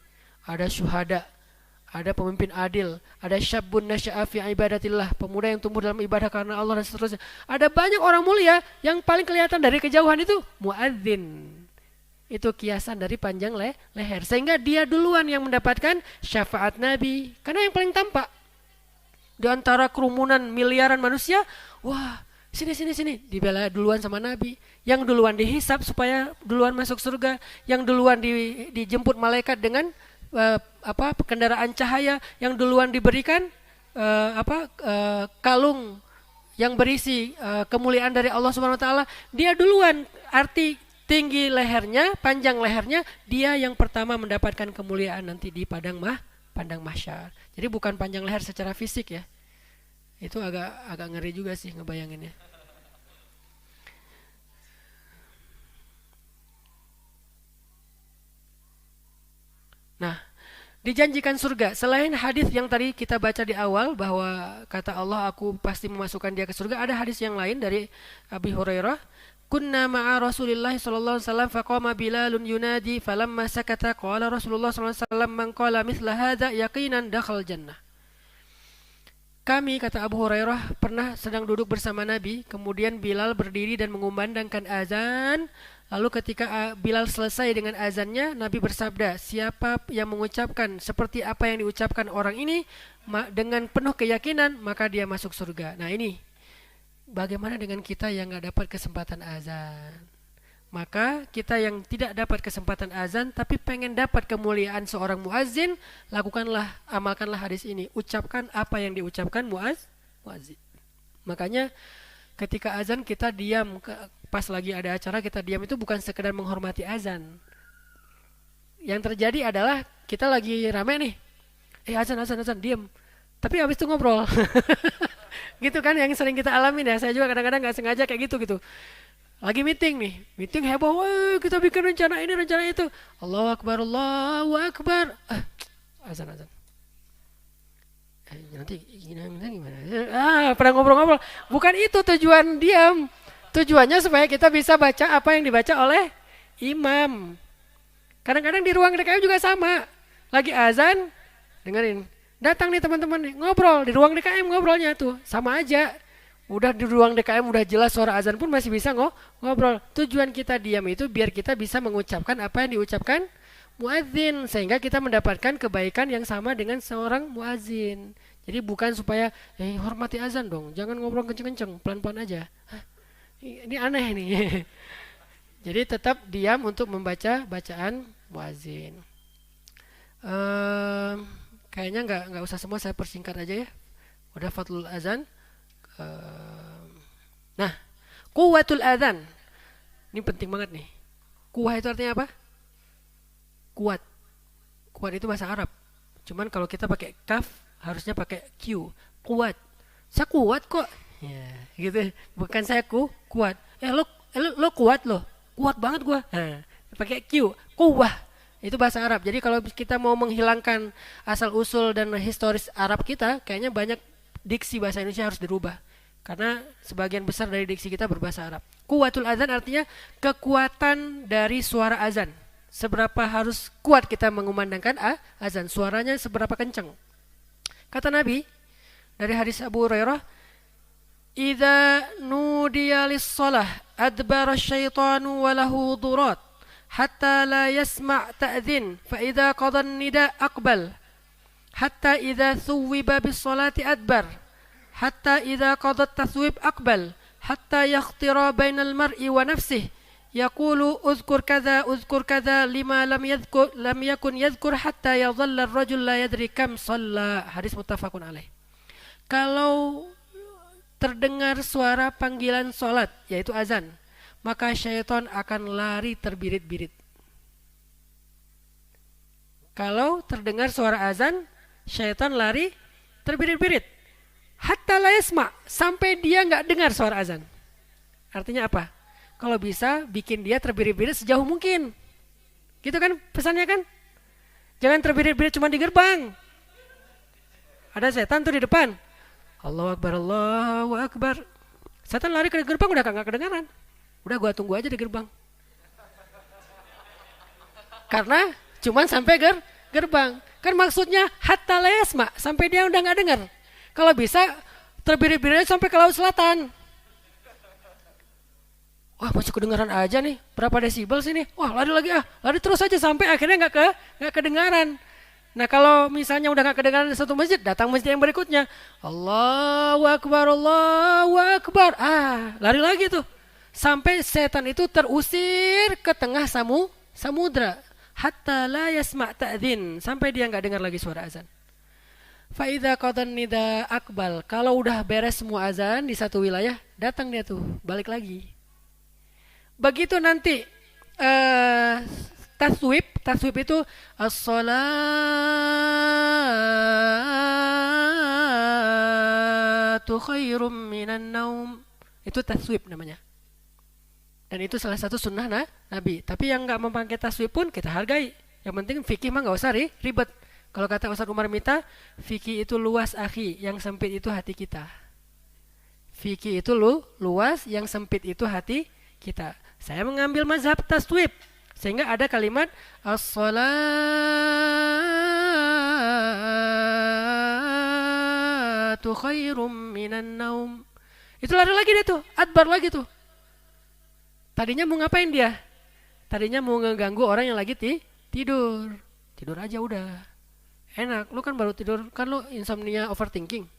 Ada syuhada, ada pemimpin adil, ada syabun nasya'a fi ibadatillah, pemuda yang tumbuh dalam ibadah karena Allah, dan seterusnya. Ada banyak orang mulia yang paling kelihatan dari kejauhan itu muadzin. Itu kiasan dari panjang leher. Sehingga dia duluan yang mendapatkan syafaat Nabi. Karena yang paling tampak. Di antara kerumunan miliaran manusia, wah, sini, dibela duluan sama Nabi. Yang duluan dihisab supaya duluan masuk surga, yang duluan dijemput malaikat dengan kendaraan cahaya, yang duluan diberikan kalung yang berisi kemuliaan dari Allah Subhanahu wa taala. Dia duluan, arti tinggi lehernya, panjang lehernya, dia yang pertama mendapatkan kemuliaan nanti di padang mahsyar. Jadi bukan panjang leher secara fisik ya. Itu agak ngeri juga sih ngebayanginnya. Nah, dijanjikan surga. Selain hadis yang tadi kita baca di awal bahwa kata Allah, aku pasti memasukkan dia ke surga, ada hadis yang lain dari Abi Hurairah. Kunna ma'a Rasulillah sallallahu alaihi wasallam faqama Bilalun yunadi falamma sakata qala Rasulullah sallallahu alaihi wasallam man qala mithla hadza yaqinan dakhal jannah. Kami, kata Abu Hurairah, pernah sedang duduk bersama Nabi, kemudian Bilal berdiri dan mengumandangkan azan. Lalu ketika Bilal selesai dengan azannya, Nabi bersabda, siapa yang mengucapkan seperti apa yang diucapkan orang ini dengan penuh keyakinan, maka dia masuk surga. Nah ini, bagaimana dengan kita yang gak dapat kesempatan azan? Maka kita yang tidak dapat kesempatan azan tapi pengen dapat kemuliaan seorang muazzin, amalkanlah hadis ini. Ucapkan apa yang diucapkan muazzin. Makanya ketika azan kita diam, pas lagi ada acara kita diam, itu bukan sekedar menghormati azan. Yang terjadi adalah kita lagi rame nih, azan, diam. Tapi habis itu ngobrol. Gitu kan yang sering kita alamin ya. Saya juga kadang-kadang gak sengaja kayak gitu. Lagi meeting heboh, wah kita bikin rencana ini, rencana itu. Allahu Akbar. Azan. Nanti gimana? Pernah ngobrol-ngobrol. Bukan itu tujuan diam. Tujuannya supaya kita bisa baca apa yang dibaca oleh imam. Kadang-kadang di ruang DKM juga sama. Lagi azan, dengerin. Datang nih teman-teman nih, ngobrol di ruang DKM ngobrolnya tuh sama aja. Udah di ruang DKM udah jelas suara azan pun masih bisa ngobrol. Tujuan kita diam itu biar kita bisa mengucapkan apa yang diucapkan muadzin sehingga kita mendapatkan kebaikan yang sama dengan seorang muadzin. Jadi bukan supaya hormati azan dong, jangan ngobrol kenceng-kenceng, pelan-pelan aja. Hah, ini aneh nih. Jadi tetap diam untuk membaca bacaan muadzin. Kayaknya nggak usah semua, saya persingkat aja ya. Udah fadlul azan. Nah, quwwatul adzan. Ini penting banget nih. Kuwah itu artinya apa? Kuat. Kuat itu bahasa Arab. Cuman kalau kita pakai kaf harusnya pakai Q. Kuat. Saya kuat kok. Ya, gitu. Bukan saya kuat. Lo kuat lo. Kuat banget gua. Nah, pakai Q. Kuwah. Itu bahasa Arab. Jadi kalau kita mau menghilangkan asal usul dan historis Arab kita, kayaknya banyak diksi bahasa Indonesia harus dirubah. Karena sebagian besar dari diksi kita berbahasa Arab. Quwwatul azan artinya kekuatan dari suara azan. Seberapa harus kuat kita mengumandangkan azan. Suaranya seberapa kencang. Kata Nabi dari hadis Abu Hurairah, "Idza nudiya lis-shalah adbara asy-syaitanu wa lahu durat hatta la yasma' ta'dhin fa idza qada an-nida aqbal hatta idza thuwiba bis-salati adbar hatta idza qada at-tathwib aqbal hatta yakhtira bainal mar'i wa nafsihi yaqulu uzkur kadza lima lam yakun yadhkur hatta yadhalla ar-rajul la yadri kam shalla." Hadis muttafaqun alaih. Kalau terdengar suara panggilan salat yaitu azan, maka syaitan akan lari terbirit-birit. Kalau terdengar suara azan, syaitan lari terbirit-birit. Hatta la yasma, sampai dia nggak dengar suara azan. Artinya apa? Kalau bisa bikin dia terbirit-birit sejauh mungkin. Gitu kan pesannya kan? Jangan terbirit-birit cuma di gerbang. Ada setan tuh di depan. Allahu Akbar, Allahu Akbar. Setan lari ke gerbang udah nggak kedengaran. Udah gua tunggu aja di gerbang. Karena cuman sampai gerbang. Kan maksudnya hatta la yasma, sampai dia udah nggak dengar. Kalau bisa terbirit-birit sampai ke laut selatan. Wah, masih kedengaran aja nih. Berapa desibel sih nih? Wah, lari lagi lari terus aja sampai akhirnya nggak kedengaran. Nah, kalau misalnya udah nggak kedengaran di satu masjid, datang masjid yang berikutnya. Allahu Akbar, Allahu Akbar. Lari lagi tuh. Sampai setan itu terusir ke tengah samudra. Hatta la yasma' ta'dhin. Sampai dia nggak dengar lagi suara azan. Fa idza qadan nida akbal. Kalau udah beres semua azan di satu wilayah, datang dia tuh, balik lagi. Begitu nanti taswib itu as-salatu khairum minan naum. Itu taswib namanya. Dan itu salah satu sunnah Nabi. Tapi yang nggak memakai taswib pun kita hargai. Yang penting fikih mah nggak usah ribet. Kalau kata Ustaz Umar Mita, fikih itu luas akhi, yang sempit itu hati kita. Fikih itu luas, yang sempit itu hati kita. Saya mengambil mazhab taswib. Sehingga ada kalimat as-salatu khairum minan naum. Itu lari lagi dia tuh, adbar lagi tuh. Tadinya mau ngapain dia? Tadinya mau ngeganggu orang yang lagi tidur. Tidur aja udah. Enak, lu kan baru tidur, kan lu insomnia overthinking.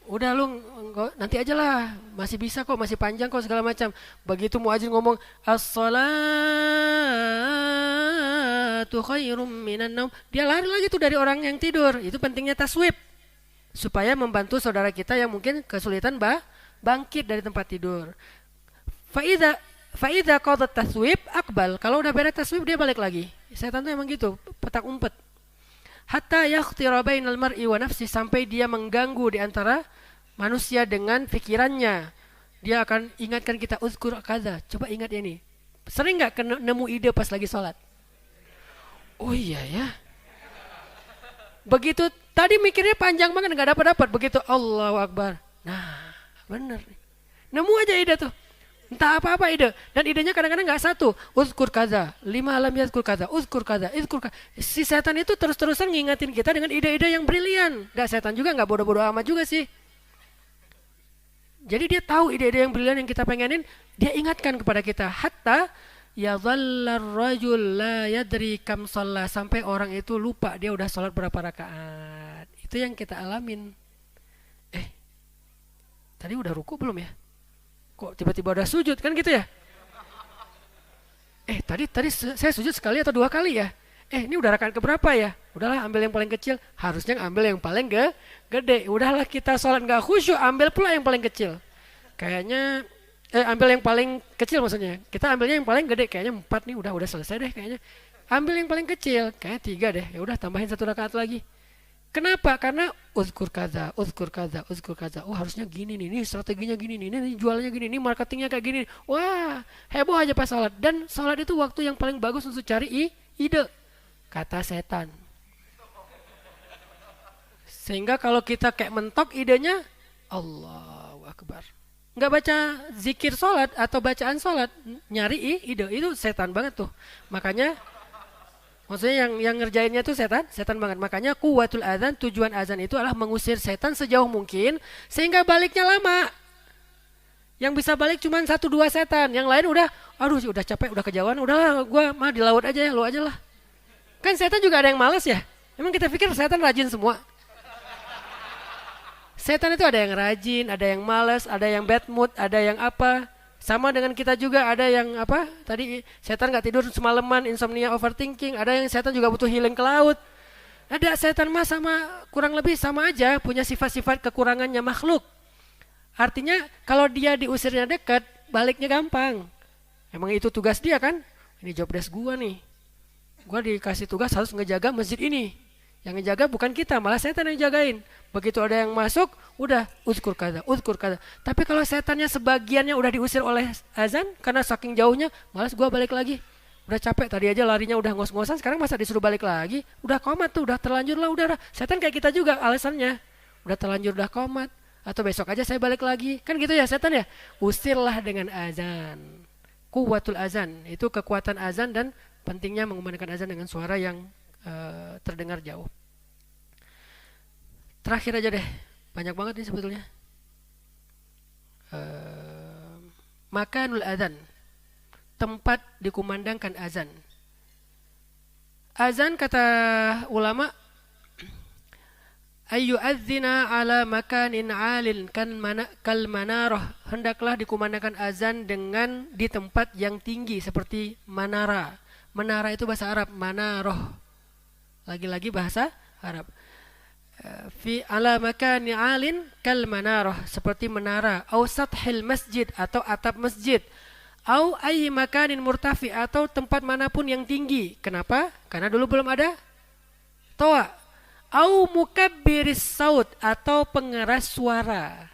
Udah lu nanti aja lah, masih bisa kok, masih panjang kok segala macam. Begitu muadzin ngomong as-salatu khairum minan naum, dia lari lagi tuh dari orang yang tidur. Itu pentingnya taswib. Supaya membantu saudara kita yang mungkin kesulitan bangkit dari tempat tidur. Faida qadat taswib akbal. Kalau udah beres taswib dia balik lagi. Setan tuh emang gitu, petak umpet. Hatta yakhtira bainal mar'i wa nafsi, sampai dia mengganggu di antara manusia dengan pikirannya. Dia akan ingatkan kita uzkur kadza. Coba ingat ini. Sering enggak nemu ide pas lagi sholat? Oh iya ya. Begitu tadi mikirnya panjang banget enggak dapat. Begitu Allahu Akbar. Nah, bener. Nemu aja ide tuh. Entah apa-apa ide. Dan idenya kadang-kadang nggak satu. Uzkur kaza, lima alam yazkur kaza, uzkur kaza, izkur kaza. Si setan itu terus-terusan ngingatin kita dengan ide-ide yang brilian. Dan setan juga nggak bodoh-bodoh amat juga sih. Jadi dia tahu ide-ide yang brilian yang kita pengenin, dia ingatkan kepada kita. Hatta ya dhallar rajul la yadri kam shalla, sampai orang itu lupa dia udah sholat berapa rakaat. Itu yang kita alamin. Tadi udah ruku belum ya? Kok tiba-tiba udah sujud kan gitu ya? Tadi saya sujud sekali atau dua kali ya? Ini udah rakaat keberapa ya? Udahlah ambil yang paling kecil. Harusnya ambil yang paling gede. Udahlah kita sholat nggak khusyuk, ambil pula yang paling kecil. Kayaknya ambil yang paling kecil maksudnya. Kita ambilnya yang paling gede. Kayaknya 4 nih udah selesai deh kayaknya. Ambil yang paling kecil. Kayaknya 3 deh. Ya udah tambahin 1 rakaat lagi. Kenapa? Karena uzkur kaza, uzkur kaza, uzkur kaza. Oh harusnya gini nih, ini strateginya gini nih, ini jualnya gini, ini marketingnya kayak gini. Wah heboh aja pas sholat. Dan sholat itu waktu yang paling bagus untuk cari ide, kata setan. Sehingga kalau kita kayak mentok idenya, Allahu Akbar. Nggak baca zikir sholat atau bacaan sholat, nyari ide, itu setan banget tuh. Makanya maksudnya yang ngerjainnya tuh setan banget. Makanya kuwatul azan, tujuan azan itu adalah mengusir setan sejauh mungkin sehingga baliknya lama. Yang bisa balik cuma 1-2 setan, yang lain udah capek, udah kejauhan, udah gua mah di laut aja ya, lu aja lah. Kan setan juga ada yang malas ya. Emang kita pikir setan rajin semua? Setan itu ada yang rajin, ada yang malas, ada yang bad mood, ada yang apa. Sama dengan kita juga, ada yang apa tadi, setan gak tidur semalaman, insomnia, overthinking. Ada yang setan juga butuh healing ke laut. Ada setan mah sama, kurang lebih sama aja, punya sifat-sifat kekurangannya makhluk. Artinya kalau dia diusirnya dekat, baliknya gampang. Emang itu tugas dia kan? Ini job desk gua nih. Gua dikasih tugas harus ngejaga masjid ini. Yang ngejaga bukan kita, malah setan yang jagain. Begitu ada yang masuk, udah uzkur kaza, uzkur kaza. Tapi kalau setannya sebagiannya udah diusir oleh azan karena saking jauhnya, malas gua balik lagi. Udah capek, tadi aja larinya udah ngos-ngosan, sekarang masa disuruh balik lagi? Udah komat tuh, udah terlanjur lah, udah. Setan kayak kita juga alasannya. Udah terlanjur, udah komat. Atau besok aja saya balik lagi. Kan gitu ya setan ya? Usirlah dengan azan. Kuwatul azan, itu kekuatan azan dan pentingnya mengumandangkan azan dengan suara yang terdengar jauh. Terakhir aja deh, banyak banget nih sebetulnya. Makanul azan, tempat dikumandangkan azan. Azan kata ulama, ayyu'adzina ala makanin alin kal manarah, hendaklah dikumandangkan azan dengan di tempat yang tinggi seperti manara. Menara itu bahasa Arab, manarah. Lagi-lagi bahasa Arab. Fi ala makani alin kal manarah, seperti menara. Au sathil masjid, atau atap masjid. Au ayyi makanin murtafi, atau tempat manapun yang tinggi. Kenapa? Karena dulu belum ada toa. Au mukabbiris saut, atau pengeras suara.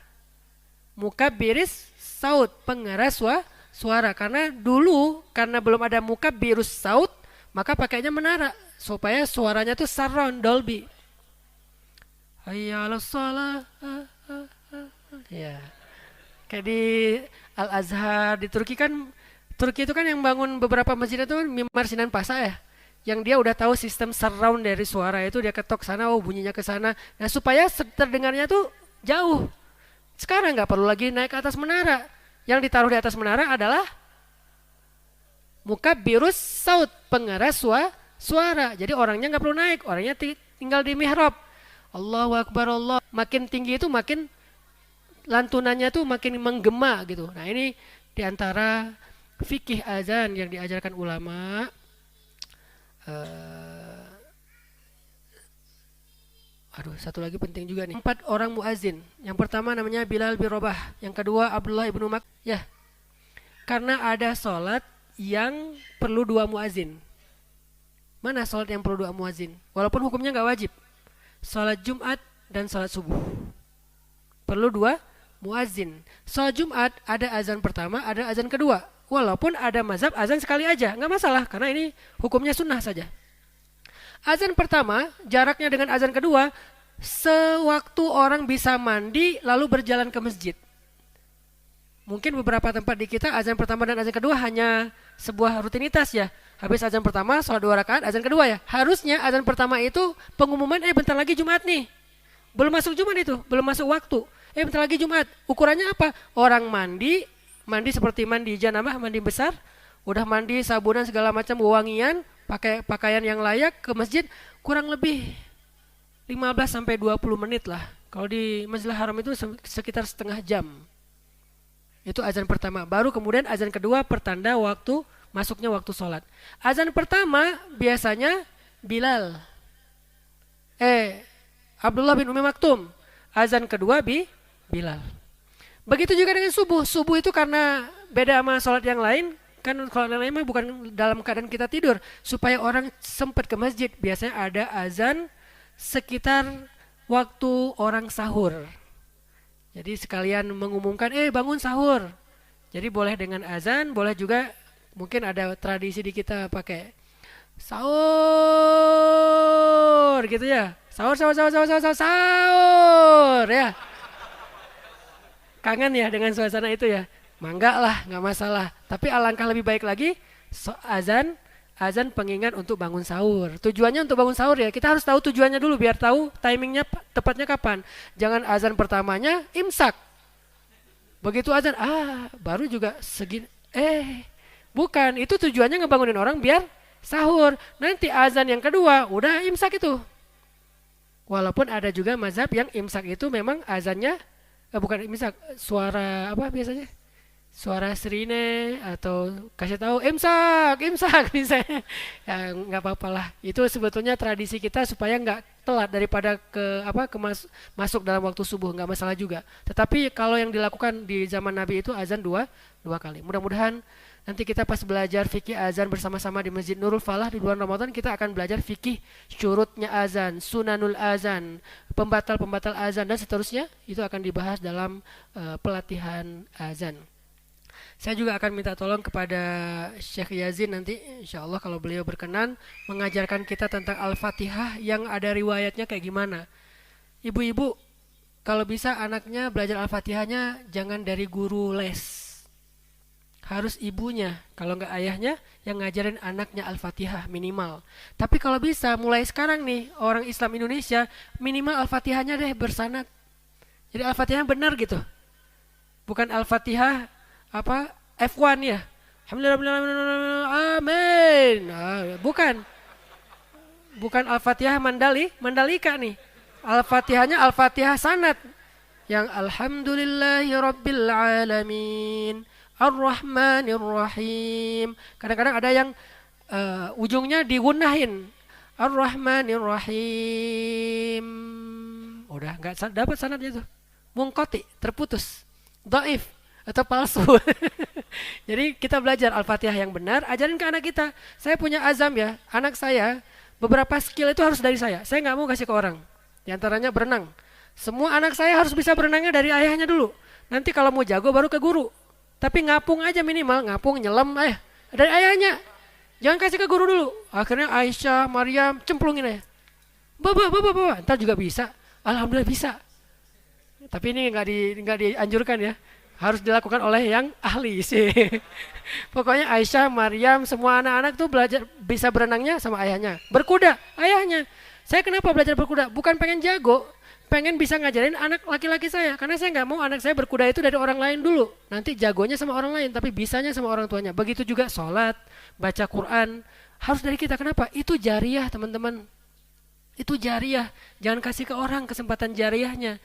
Mukabbiris saut, pengeras suara. Karena dulu, karena belum ada mukabbirus saut, maka pakainya menara supaya suaranya tuh surround, Dolby. Hayya 'alas shalah. Ya. Kayak di Al-Azhar di Turki kan, Turki itu kan yang bangun beberapa masjid itu Mimar Sinan Pasa ya. Yang dia udah tahu sistem surround dari suara itu, dia ketok sana, oh bunyinya ke sana. Nah, supaya terdengarnya tuh jauh. Sekarang nggak perlu lagi naik ke atas menara. Yang ditaruh di atas menara adalah mukabbirus saut, pengeras suara. Jadi orangnya nggak perlu naik, orangnya tinggal di mihrab. Allahu Akbar Allah. Makin tinggi itu makin lantunannya tuh makin menggema gitu. Nah ini diantara fikih azan yang diajarkan ulama. Satu lagi penting juga nih. 4 orang muazin. Yang pertama namanya Bilal bin Rabah. Yang kedua Abdullah ibnu Mak. Ya, karena ada sholat yang perlu 2 muazin. Mana sholat yang perlu 2 muazin? Walaupun hukumnya nggak wajib. Sholat Jumat dan sholat subuh. Perlu 2 muazin. Sholat Jumat ada azan pertama, ada azan kedua. Walaupun ada mazhab azan sekali aja, nggak masalah karena ini hukumnya sunnah saja. Azan pertama jaraknya dengan azan kedua sewaktu orang bisa mandi lalu berjalan ke masjid. Mungkin beberapa tempat di kita azan pertama dan azan kedua hanya sebuah rutinitas ya. Habis azan pertama, sholat 2 rakaat, azan kedua ya. Harusnya azan pertama itu pengumuman, bentar lagi Jumat nih. Belum masuk Jumat itu, belum masuk waktu. Bentar lagi Jumat. Ukurannya apa? Orang mandi, mandi seperti mandi janabah, mandi besar. Udah mandi, sabunan segala macam, wewangian, pakai pakaian yang layak ke masjid. Kurang lebih 15 sampai 20 menit lah. Kalau di Masjidil Haram itu sekitar setengah jam. Itu azan pertama. Baru kemudian azan kedua pertanda waktu masuknya waktu sholat. Azan pertama biasanya Bilal. Abdullah bin Umi Maktum. Azan kedua Bilal. Begitu juga dengan subuh. Subuh itu karena beda sama sholat yang lain. Kan kalau yang lain mah bukan dalam keadaan kita tidur. Supaya orang sempat ke masjid. Biasanya ada azan sekitar waktu orang sahur. Jadi sekalian mengumumkan, bangun sahur. Jadi boleh dengan azan, boleh juga mungkin ada tradisi di kita pakai sahur gitu ya. Sahur ya. Kangen ya dengan suasana itu ya. Mangga lah, nggak masalah. Tapi alangkah lebih baik lagi azan pengingat untuk bangun sahur. Tujuannya untuk bangun sahur ya. Kita harus tahu tujuannya dulu biar tahu timingnya tepatnya kapan. Jangan azan pertamanya imsak. Begitu azan, baru juga segini. Bukan. Itu tujuannya ngebangunin orang biar sahur. Nanti azan yang kedua udah imsak itu. Walaupun ada juga mazhab yang imsak itu memang azannya bukan imsak, suara apa biasanya? Suara sirine atau kasih tahu imsak misalnya. Ya nggak apa-apa lah. Itu sebetulnya tradisi kita supaya nggak telat daripada masuk dalam waktu subuh, nggak masalah juga. Tetapi kalau yang dilakukan di zaman Nabi itu azan dua kali. Mudah-mudahan nanti kita pas belajar fikih azan bersama-sama di Masjid Nurul Falah di bulan Ramadan, kita akan belajar fikih syurutnya azan, sunanul azan, pembatal azan dan seterusnya. Itu akan dibahas dalam pelatihan azan. Saya juga akan minta tolong kepada Syekh Yazin nanti insya Allah kalau beliau berkenan mengajarkan kita tentang Al-Fatihah yang ada riwayatnya kayak gimana. Ibu-ibu kalau bisa anaknya belajar Al-Fatihahnya jangan dari guru les. Harus ibunya, kalau nggak ayahnya yang ngajarin anaknya Al-Fatihah minimal. Tapi kalau bisa mulai sekarang nih orang Islam Indonesia minimal Al-Fatihahnya deh bersanad. Jadi Al-Fatihah benar gitu. Bukan Al-Fatihah F1 ya. Alhamdulillah amin. Bukan Al-Fatihah Mandalika nih. Al-Fatihahnya Al-Fatihah sanad yang alhamdulillahirabbil alamin ar-rahmanir-rahim. Kadang-kadang ada yang ujungnya digunahin ar-rahmanir-rahim. Udah enggak dapat sanadnya tuh. Munqati, terputus. Dhaif atau palsu. Jadi kita belajar Al-Fatihah yang benar, ajarin ke anak kita. Saya punya azam ya, anak saya beberapa skill itu harus dari saya. Saya nggak mau kasih ke orang. Di antaranya berenang. Semua anak saya harus bisa berenangnya dari ayahnya dulu. Nanti kalau mau jago baru ke guru. Tapi ngapung aja minimal, ngapung nyelam dari ayahnya. Jangan kasih ke guru dulu. Akhirnya Aisyah, Maryam cemplungin aja. Baba, ntar juga bisa. Alhamdulillah bisa. Tapi ini nggak dianjurkan ya. Harus dilakukan oleh yang ahli sih. Pokoknya Aisyah, Maryam, semua anak-anak tuh belajar bisa berenangnya sama ayahnya. Berkuda, ayahnya. Saya kenapa belajar berkuda? Bukan pengen jago, pengen bisa ngajarin anak laki-laki saya. Karena saya nggak mau anak saya berkuda itu dari orang lain dulu. Nanti jagonya sama orang lain, tapi bisanya sama orang tuanya. Begitu juga sholat, baca Quran, harus dari kita. Kenapa? Itu jariyah teman-teman. Itu jariyah. Jangan kasih ke orang kesempatan jariyahnya.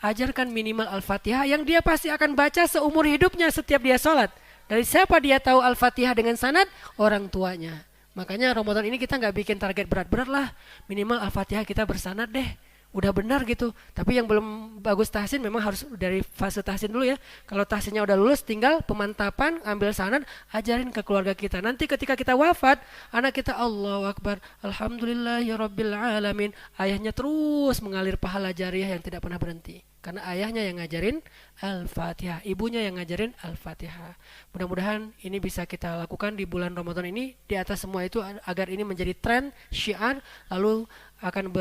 Ajarkan minimal Al-Fatihah yang dia pasti akan baca seumur hidupnya setiap dia sholat. Dari siapa dia tahu Al-Fatihah dengan sanad? Orang tuanya. Makanya Ramadan ini kita nggak bikin target berat-berat lah. Minimal Al-Fatihah kita bersanad deh. Udah benar gitu. Tapi yang belum bagus tahsin memang harus dari fase tahsin dulu ya. Kalau tahsinnya udah lulus tinggal pemantapan, ambil sanad, ajarin ke keluarga kita. Nanti ketika kita wafat, anak kita Allahu Akbar, alhamdulillahirabbil alamin. Ayahnya terus mengalir pahala jariyah yang tidak pernah berhenti. Karena ayahnya yang ngajarin Al-Fatihah, ibunya yang ngajarin Al-Fatihah. Mudah-mudahan ini bisa kita lakukan di bulan Ramadan ini. Di atas semua itu agar ini menjadi tren, syiar, lalu akan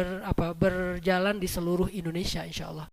berjalan di seluruh Indonesia insya Allah.